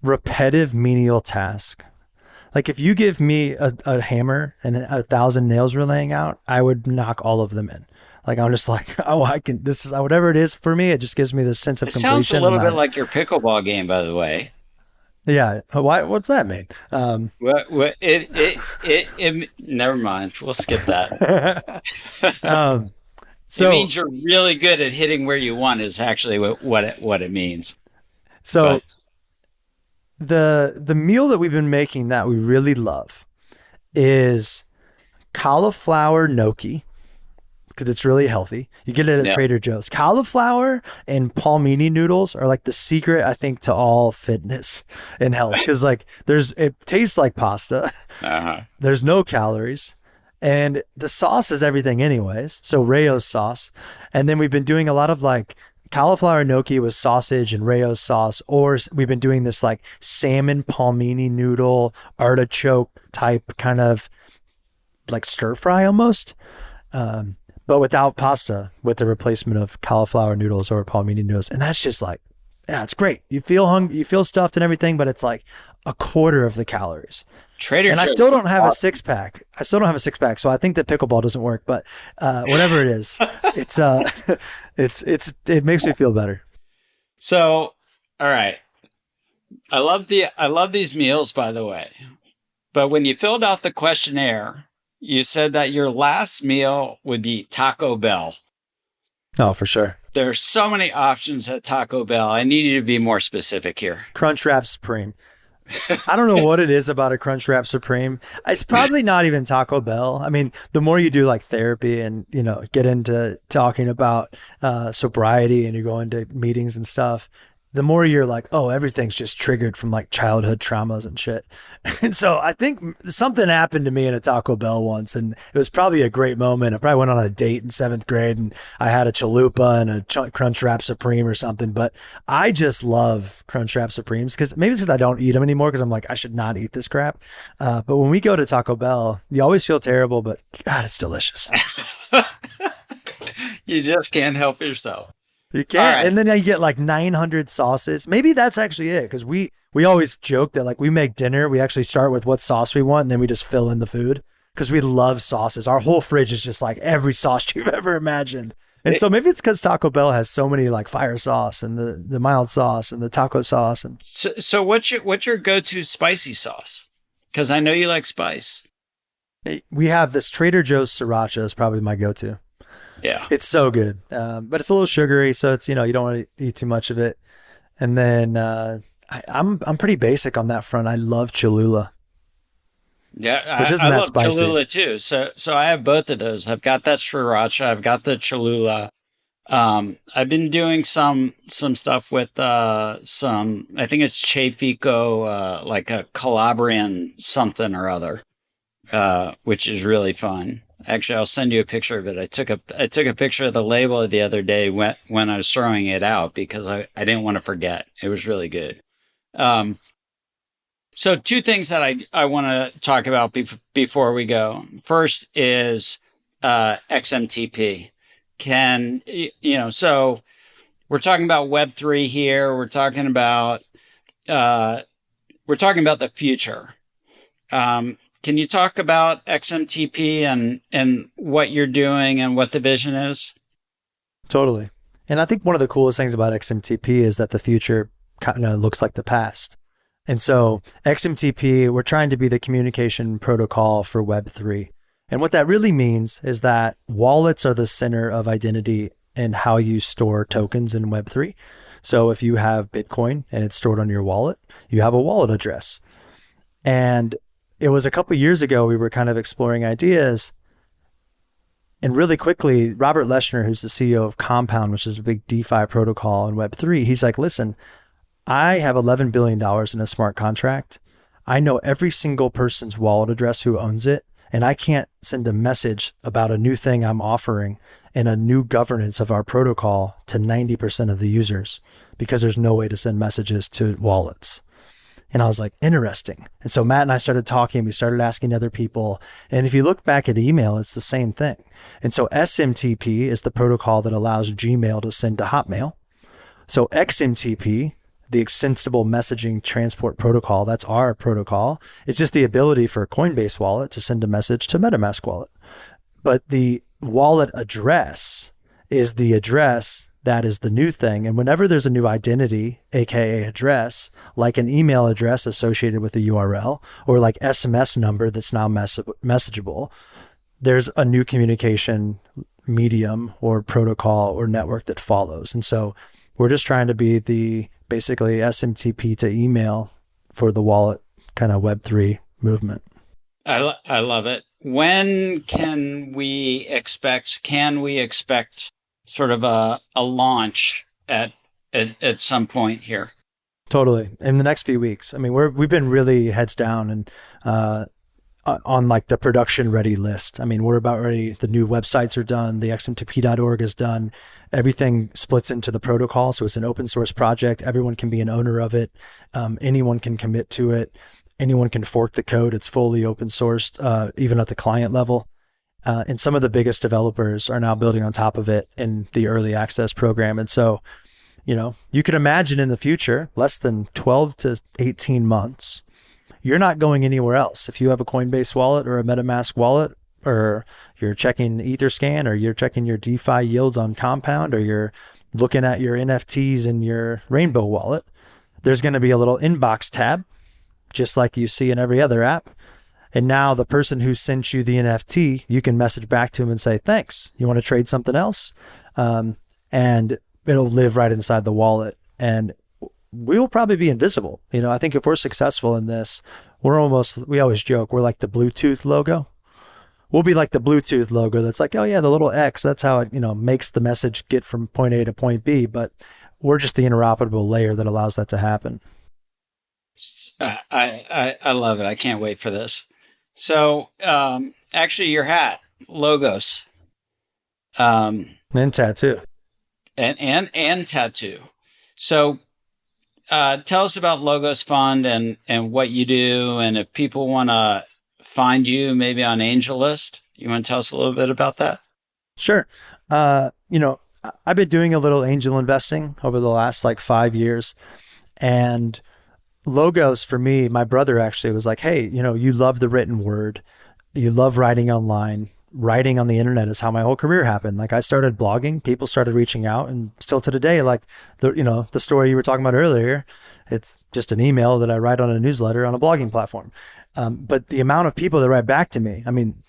repetitive menial task. Like if you give me a hammer and 1,000 nails we're laying out, I would knock all of them in. Like I'm just like, oh, I can. This is whatever it is for me. It just gives me this sense of completion. It sounds a little bit like your pickleball game, by the way. Yeah. What's that mean? It never mind. We'll skip that. So it means you're really good at hitting where you want is actually what it means. So the meal that we've been making that we really love is cauliflower gnocchi, because it's really healthy. You get it at Trader Joe's. Cauliflower and palmini noodles are like the secret, I think, to all fitness and health. Because like it tastes like pasta. Uh-huh. There's no calories. And the sauce is everything anyways. So Rayo's sauce. And then we've been doing a lot of like cauliflower gnocchi with sausage and Rayo's sauce. Or we've been doing this like salmon palmini noodle, artichoke type kind of like stir fry almost. But without pasta, with the replacement of cauliflower noodles or palmini noodles. And that's just like, yeah, it's great. You feel hungry, you feel stuffed and everything, but it's like a quarter of the calories. And I still don't have a six pack. So I think that pickleball doesn't work, but whatever it is, it makes me feel better. So, all right. I love these meals, by the way. But when you filled out the questionnaire, you said that your last meal would be Taco Bell. Oh, for sure. There's so many options at Taco Bell. I need you to be more specific here. Crunchwrap Supreme. I don't know what it is about a Crunchwrap Supreme. It's probably not even Taco Bell. I mean, the more you do like therapy and, get into talking about sobriety and you go into meetings and stuff, the more you're like, oh, everything's just triggered from like childhood traumas and shit. And so I think something happened to me in a Taco Bell once, and it was probably a great moment. I probably went on a date in 7th grade and I had a chalupa and a Crunchwrap Supreme or something. But I just love Crunchwrap Supremes, because maybe it's because I don't eat them anymore, because I'm like, I should not eat this crap. But when we go to Taco Bell, you always feel terrible, but God, it's delicious. You just can't help yourself. You can't. Right. And then you get like 900 sauces. Maybe that's actually it. Because we always joke that like we make dinner, we actually start with what sauce we want, and then we just fill in the food, because we love sauces. Our whole fridge is just like every sauce you've ever imagined. And so maybe it's because Taco Bell has so many like fire sauce and the mild sauce and the taco sauce. And so what's your go-to spicy sauce? Because I know you like spice. We have this Trader Joe's sriracha is probably my go-to. Yeah. It's so good, but it's a little sugary, so it's, you don't want to eat too much of it. And then I'm pretty basic on that front. I love Cholula, Yeah, which isn't I that love spicy. Cholula too. So I have both of those. I've got that sriracha. I've got the Cholula. I've been doing some stuff with some. I think it's Chafico, like a Calabrian something or other, which is really fun. Actually, I'll send you a picture of it. I took a picture of the label the other day when I was throwing it out because I didn't want to forget. It was really good. Um, so two things that I want to talk about before we go. First is XMTP. So we're talking about Web3 here. We're talking about the future. Can you talk about XMTP and what you're doing and what the vision is? Totally. And I think one of the coolest things about XMTP is that the future kind of looks like the past. And so XMTP, we're trying to be the communication protocol for Web3. And what that really means is that wallets are the center of identity and how you store tokens in Web3. So if you have Bitcoin and it's stored on your wallet, you have a wallet address. And it was a couple of years ago, we were kind of exploring ideas. And really quickly, Robert Leshner, who's the CEO of Compound, which is a big DeFi protocol in Web3, he's like, listen, I have $11 billion in a smart contract. I know every single person's wallet address who owns it, and I can't send a message about a new thing I'm offering and a new governance of our protocol to 90% of the users because there's no way to send messages to wallets. And I was like, interesting. And so Matt and I started talking, we started asking other people. And if you look back at email, it's the same thing. And so SMTP is the protocol that allows Gmail to send to Hotmail. So XMTP, the Extensible Messaging Transport Protocol, that's our protocol. It's just the ability for a Coinbase wallet to send a message to MetaMask wallet. But the wallet address is the address that is the new thing. And whenever there's a new identity, aka address, like an email address associated with a URL, or like SMS number that's now messageable, there's a new communication medium or protocol or network that follows. And so we're just trying to be the basically SMTP to email for the wallet kind of Web3 movement. I love it. When can we expect sort of a launch at some point here? Totally. In the next few weeks. I mean, we've been really heads down and on like the production ready list. I mean, we're about ready. The new websites are done. The xmtp.org is done. Everything splits into the protocol. So it's an open source project. Everyone can be an owner of it. Anyone can commit to it. Anyone can fork the code. It's fully open sourced, even at the client level. And some of the biggest developers are now building on top of it in the early access program. And so, you could imagine in the future, less than 12 to 18 months, you're not going anywhere else. If you have a Coinbase wallet or a MetaMask wallet, or you're checking Etherscan, or you're checking your DeFi yields on Compound, or you're looking at your NFTs in your Rainbow wallet, there's going to be a little inbox tab, just like you see in every other app. And now the person who sent you the NFT, you can message back to him and say, thanks, you want to trade something else? And it'll live right inside the wallet. And we will probably be invisible. I think if we're successful in this, we always joke, we're like the Bluetooth logo. We'll be like the Bluetooth logo that's like, oh yeah, the little X, that's how it, makes the message get from point A to point B. But we're just the interoperable layer that allows that to happen. I love it. I can't wait for this. So, actually your hat, Logos. And tattoo. And tattoo. So, tell us about Logos Fund and what you do. And if people want to find you maybe on AngelList, you want to tell us a little bit about that? Sure. I've been doing a little angel investing over the last 5 years, and Logos for me, my brother actually was like, hey, you love the written word. You love writing online. Writing on the internet is how my whole career happened. I started blogging, people started reaching out, and still to today, the story you were talking about earlier, it's just an email that I write on a newsletter on a blogging platform. But the amount of people that write back to me, I mean,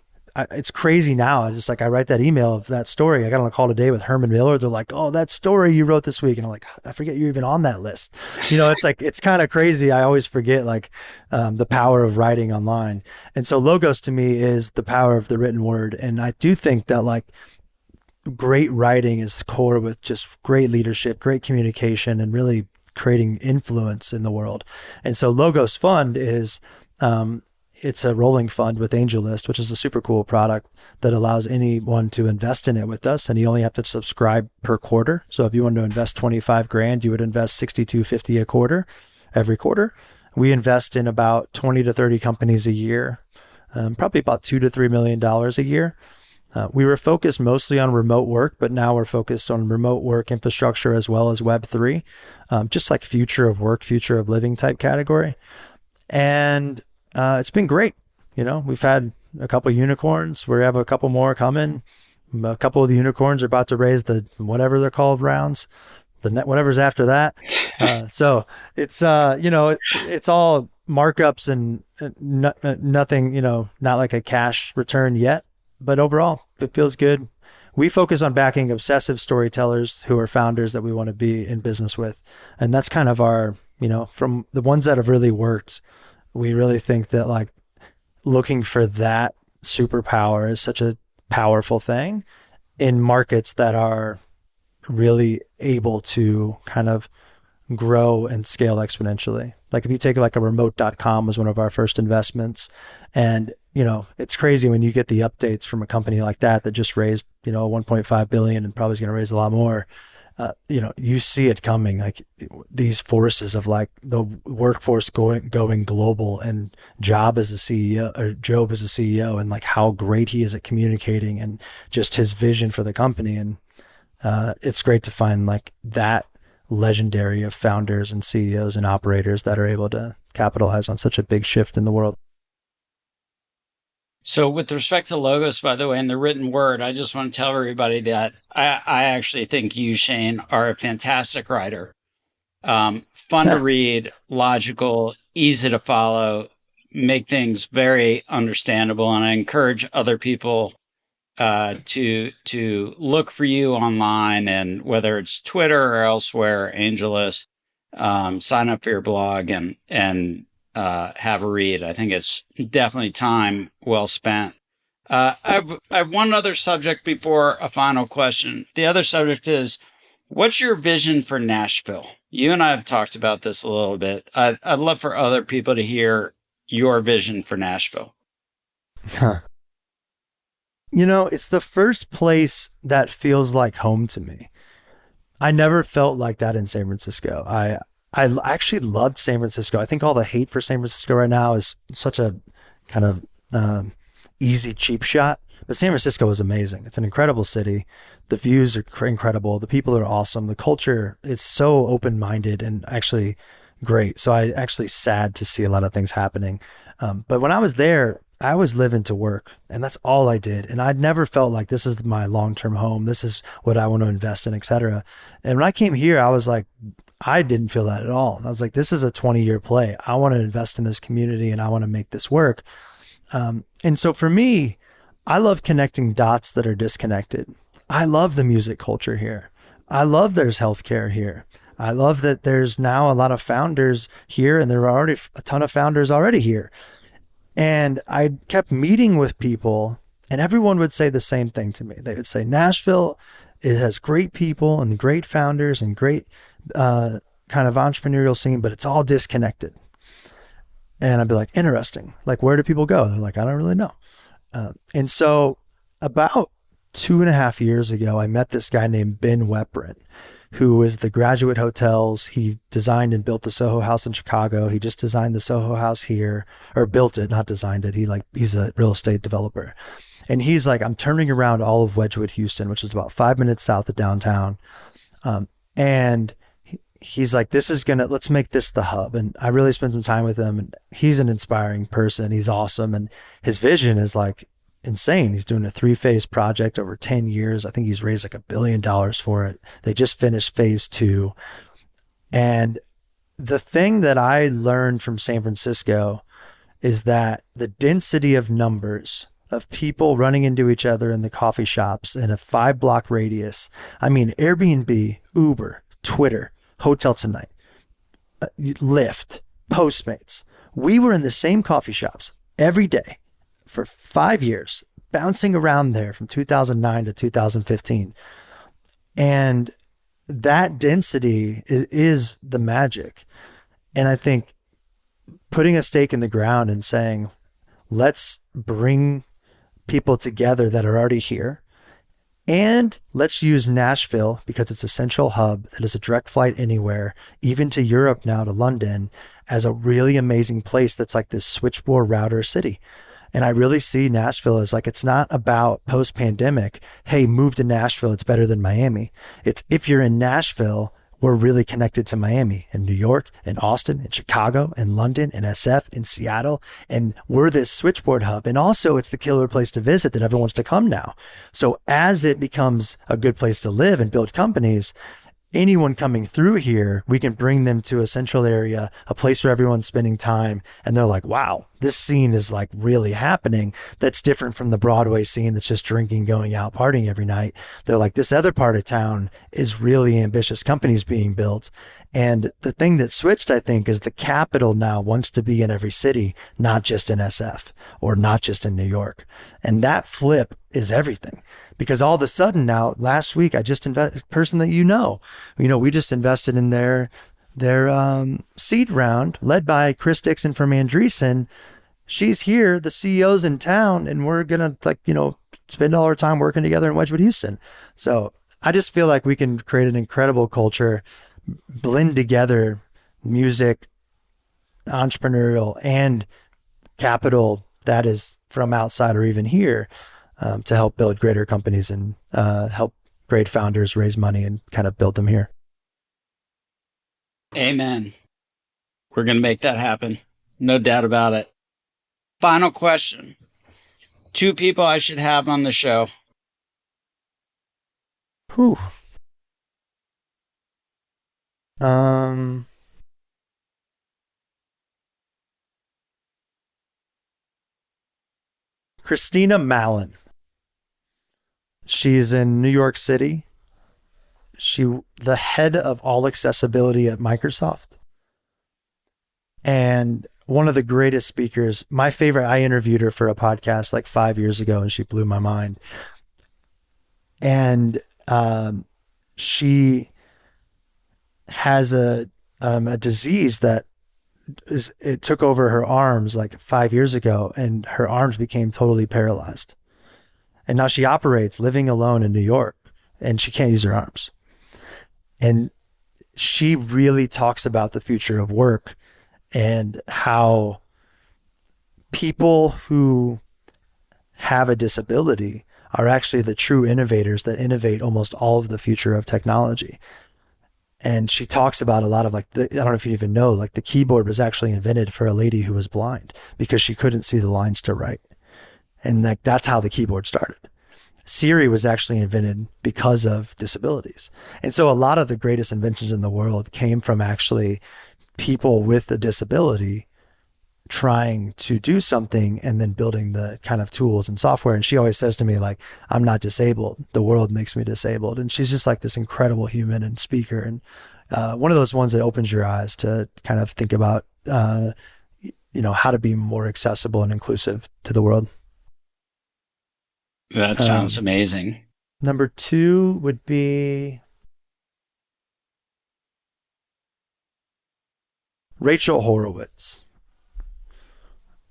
it's crazy now. I write that email of that story. I got on a call today with Herman Miller. They're like, "Oh, that story you wrote this week," and I'm like, "I forget you're even on that list." It's kind of crazy. I always forget the power of writing online. And so Logos to me is the power of the written word. And I do think that great writing is core with just great leadership, great communication, and really creating influence in the world. And so Logos Fund is, it's a rolling fund with AngelList, which is a super cool product that allows anyone to invest in it with us. And you only have to subscribe per quarter. So if you want to invest 25 grand, you would invest 62.50 a quarter, every quarter. We invest in about 20 to 30 companies a year, probably about $2 to $3 million a year. We were focused mostly on remote work, but now we're focused on remote work infrastructure as well as Web3, just like future of work, future of living type category. And it's been great. We've had a couple of unicorns. We have a couple more coming. A couple of the unicorns are about to raise the whatever they're called rounds, whatever's after that. So it's it's all markups and nothing. Not like a cash return yet, but overall it feels good. We focus on backing obsessive storytellers who are founders that we want to be in business with, and that's kind of our from the ones that have really worked. We really think that looking for that superpower is such a powerful thing in markets that are really able to kind of grow and scale exponentially. Like if you take a remote.com was one of our first investments, and it's crazy when you get the updates from a company like that just raised 1.5 billion and probably is going to raise a lot more. You see it coming, these forces of the workforce going global, and Job as a CEO and how great he is at communicating and just his vision for the company. And it's great to find that legendary of founders and CEOs and operators that are able to capitalize on such a big shift in the world. So with respect to Logos, by the way, in the written word, I just want to tell everybody that I actually think you, Shane, are a fantastic writer. Fun to read, logical, easy to follow, make things very understandable. And I encourage other people to look for you online, and whether it's Twitter or elsewhere, AngelList, sign up for your blog and have a read. I think it's definitely time well spent. I have one other subject before a final question. The other subject is, what's your vision for Nashville? You and I have talked about this a little bit. I'd love for other people to hear your vision for Nashville. It's the first place that feels like home to me. I never felt like that in San Francisco. I actually loved San Francisco. I think all the hate for San Francisco right now is such a kind of easy, cheap shot. But San Francisco is amazing. It's an incredible city. The views are incredible. The people are awesome. The culture is so open-minded and actually great. So I actually sad to see a lot of things happening. But when I was there, I was living to work, and that's all I did. And I'd never felt like this is my long-term home. This is what I want to invest in, et cetera. And when I came here, I was like, I didn't feel that at all. I was like, this is a 20-year play. I want to invest in this community and I want to make this work. And so for me, I love connecting dots that are disconnected. I love the music culture here. I love there's healthcare here. I love that there's now a lot of founders here, and there are already a ton of founders already here. And I kept meeting with people, and everyone would say the same thing to me. They would say, Nashville, it has great people and great founders and great kind of entrepreneurial scene, but it's all disconnected. And I'd be like, interesting. Where do people go? And they're like, I don't really know. And so about 2.5 years ago, I met this guy named Ben Weprin, who is the Graduate Hotels. He designed and built the Soho House in Chicago. He just designed the Soho House here, or built it, not designed it. He's a real estate developer. And he's like, I'm turning around all of Wedgwood, Houston, which is about 5 minutes south of downtown. And he's like, let's make this the hub. And I really spent some time with him, and he's an inspiring person. He's awesome. And his vision is insane. He's doing a 3-phase project over 10 years. I think he's raised $1 billion for it. They just finished phase 2. And the thing that I learned from San Francisco is that the density of numbers of people running into each other in the coffee shops in a 5-block radius. I mean, Airbnb, Uber, Twitter, Hotel Tonight, Lyft, Postmates. We were in the same coffee shops every day for 5 years, bouncing around there from 2009 to 2015. And that density is the magic. And I think putting a stake in the ground and saying, let's bring people together that are already here. And let's use Nashville because it's a central hub that is a direct flight anywhere, even to Europe now, to London, as a really amazing place that's like this switchboard router city. And I really see Nashville as like, it's not about post-pandemic, hey, move to Nashville, it's better than Miami. It's if you're in Nashville, we're really connected to Miami and New York and Austin and Chicago and London and SF and Seattle. And we're this switchboard hub. And also it's the killer place to visit that everyone wants to come now. So as it becomes a good place to live and build companies, anyone coming through here, we can bring them to a central area, a place where everyone's spending time. And they're like, wow, this scene is like really happening. That's different from the Broadway scene that's just drinking, going out, partying every night. They're like, this other part of town is really ambitious companies being built. And the thing that switched, I think, is the capital now wants to be in every city, not just in SF or not just in New York. And that flip is everything. Because all of a sudden now, last week, I just person that we just invested in their seed round led by Chris Dixon from Andreessen. She's here, the CEO's in town, and we're going to spend all our time working together in Wedgwood, Houston. So I just feel like we can create an incredible culture, blend together music, entrepreneurial, and capital that is from outside or even here, to help build greater companies and help great founders raise money and kind of build them here. Amen. We're going to make that happen. No doubt about it. Final question. 2 people I should have on the show. Whew. Christina Mallon. She's in New York City. The head of all accessibility at Microsoft. And one of the greatest speakers, my favorite, I interviewed her for a podcast like 5 years ago and she blew my mind. And she has a disease that it took over her arms like 5 years ago and her arms became totally paralyzed. And now she operates living alone in New York and she can't use her arms. And she really talks about the future of work and how people who have a disability are actually the true innovators that innovate almost all of the future of technology. And she talks about a lot of I don't know if you even know, the keyboard was actually invented for a lady who was blind because she couldn't see the lines to write. And that's how the keyboard started. Siri was actually invented because of disabilities. And so a lot of the greatest inventions in the world came from actually people with a disability trying to do something and then building the kind of tools and software. And she always says to me, I'm not disabled. The world makes me disabled. And she's just this incredible human and speaker. And one of those ones that opens your eyes to kind of think about, how to be more accessible and inclusive to the world. That sounds amazing. Number 2 would be Rachel Horowitz.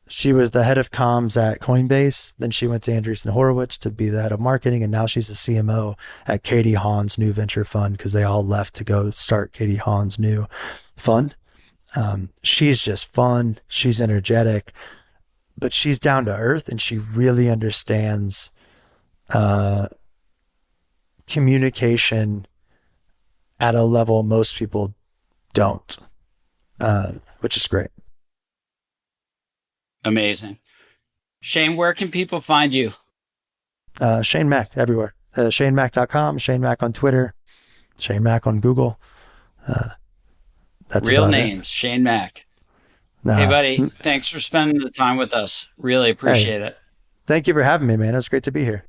She was the head of comms at Coinbase. Then she went to Andreessen Horowitz to be the head of marketing. And now she's the CMO at Katie Hawn's new venture fund because they all left to go start Katie Hawn's new fund. She's just fun. She's energetic, but she's down to earth and she really understands communication at a level most people don't, which is great. Amazing. Shane, where can people find you? Shane Mack everywhere. ShaneMack.com, Shane Mack on Twitter, Shane Mack on Google. That's real names, Shane Mack. Hey, buddy, thanks for spending the time with us. Really appreciate it. Thank you for having me, man. It was great to be here.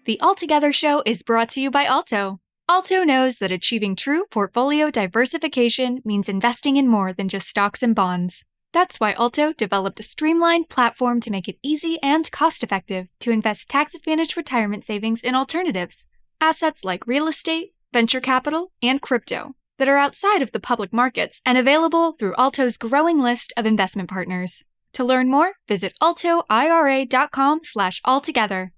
The Altogether Show is brought to you by Alto. Alto knows that achieving true portfolio diversification means investing in more than just stocks and bonds. That's why Alto developed a streamlined platform to make it easy and cost-effective to invest tax-advantaged retirement savings in alternatives, assets like real estate, venture capital, and crypto that are outside of the public markets and available through Alto's growing list of investment partners. To learn more, visit altoira.com/altogether.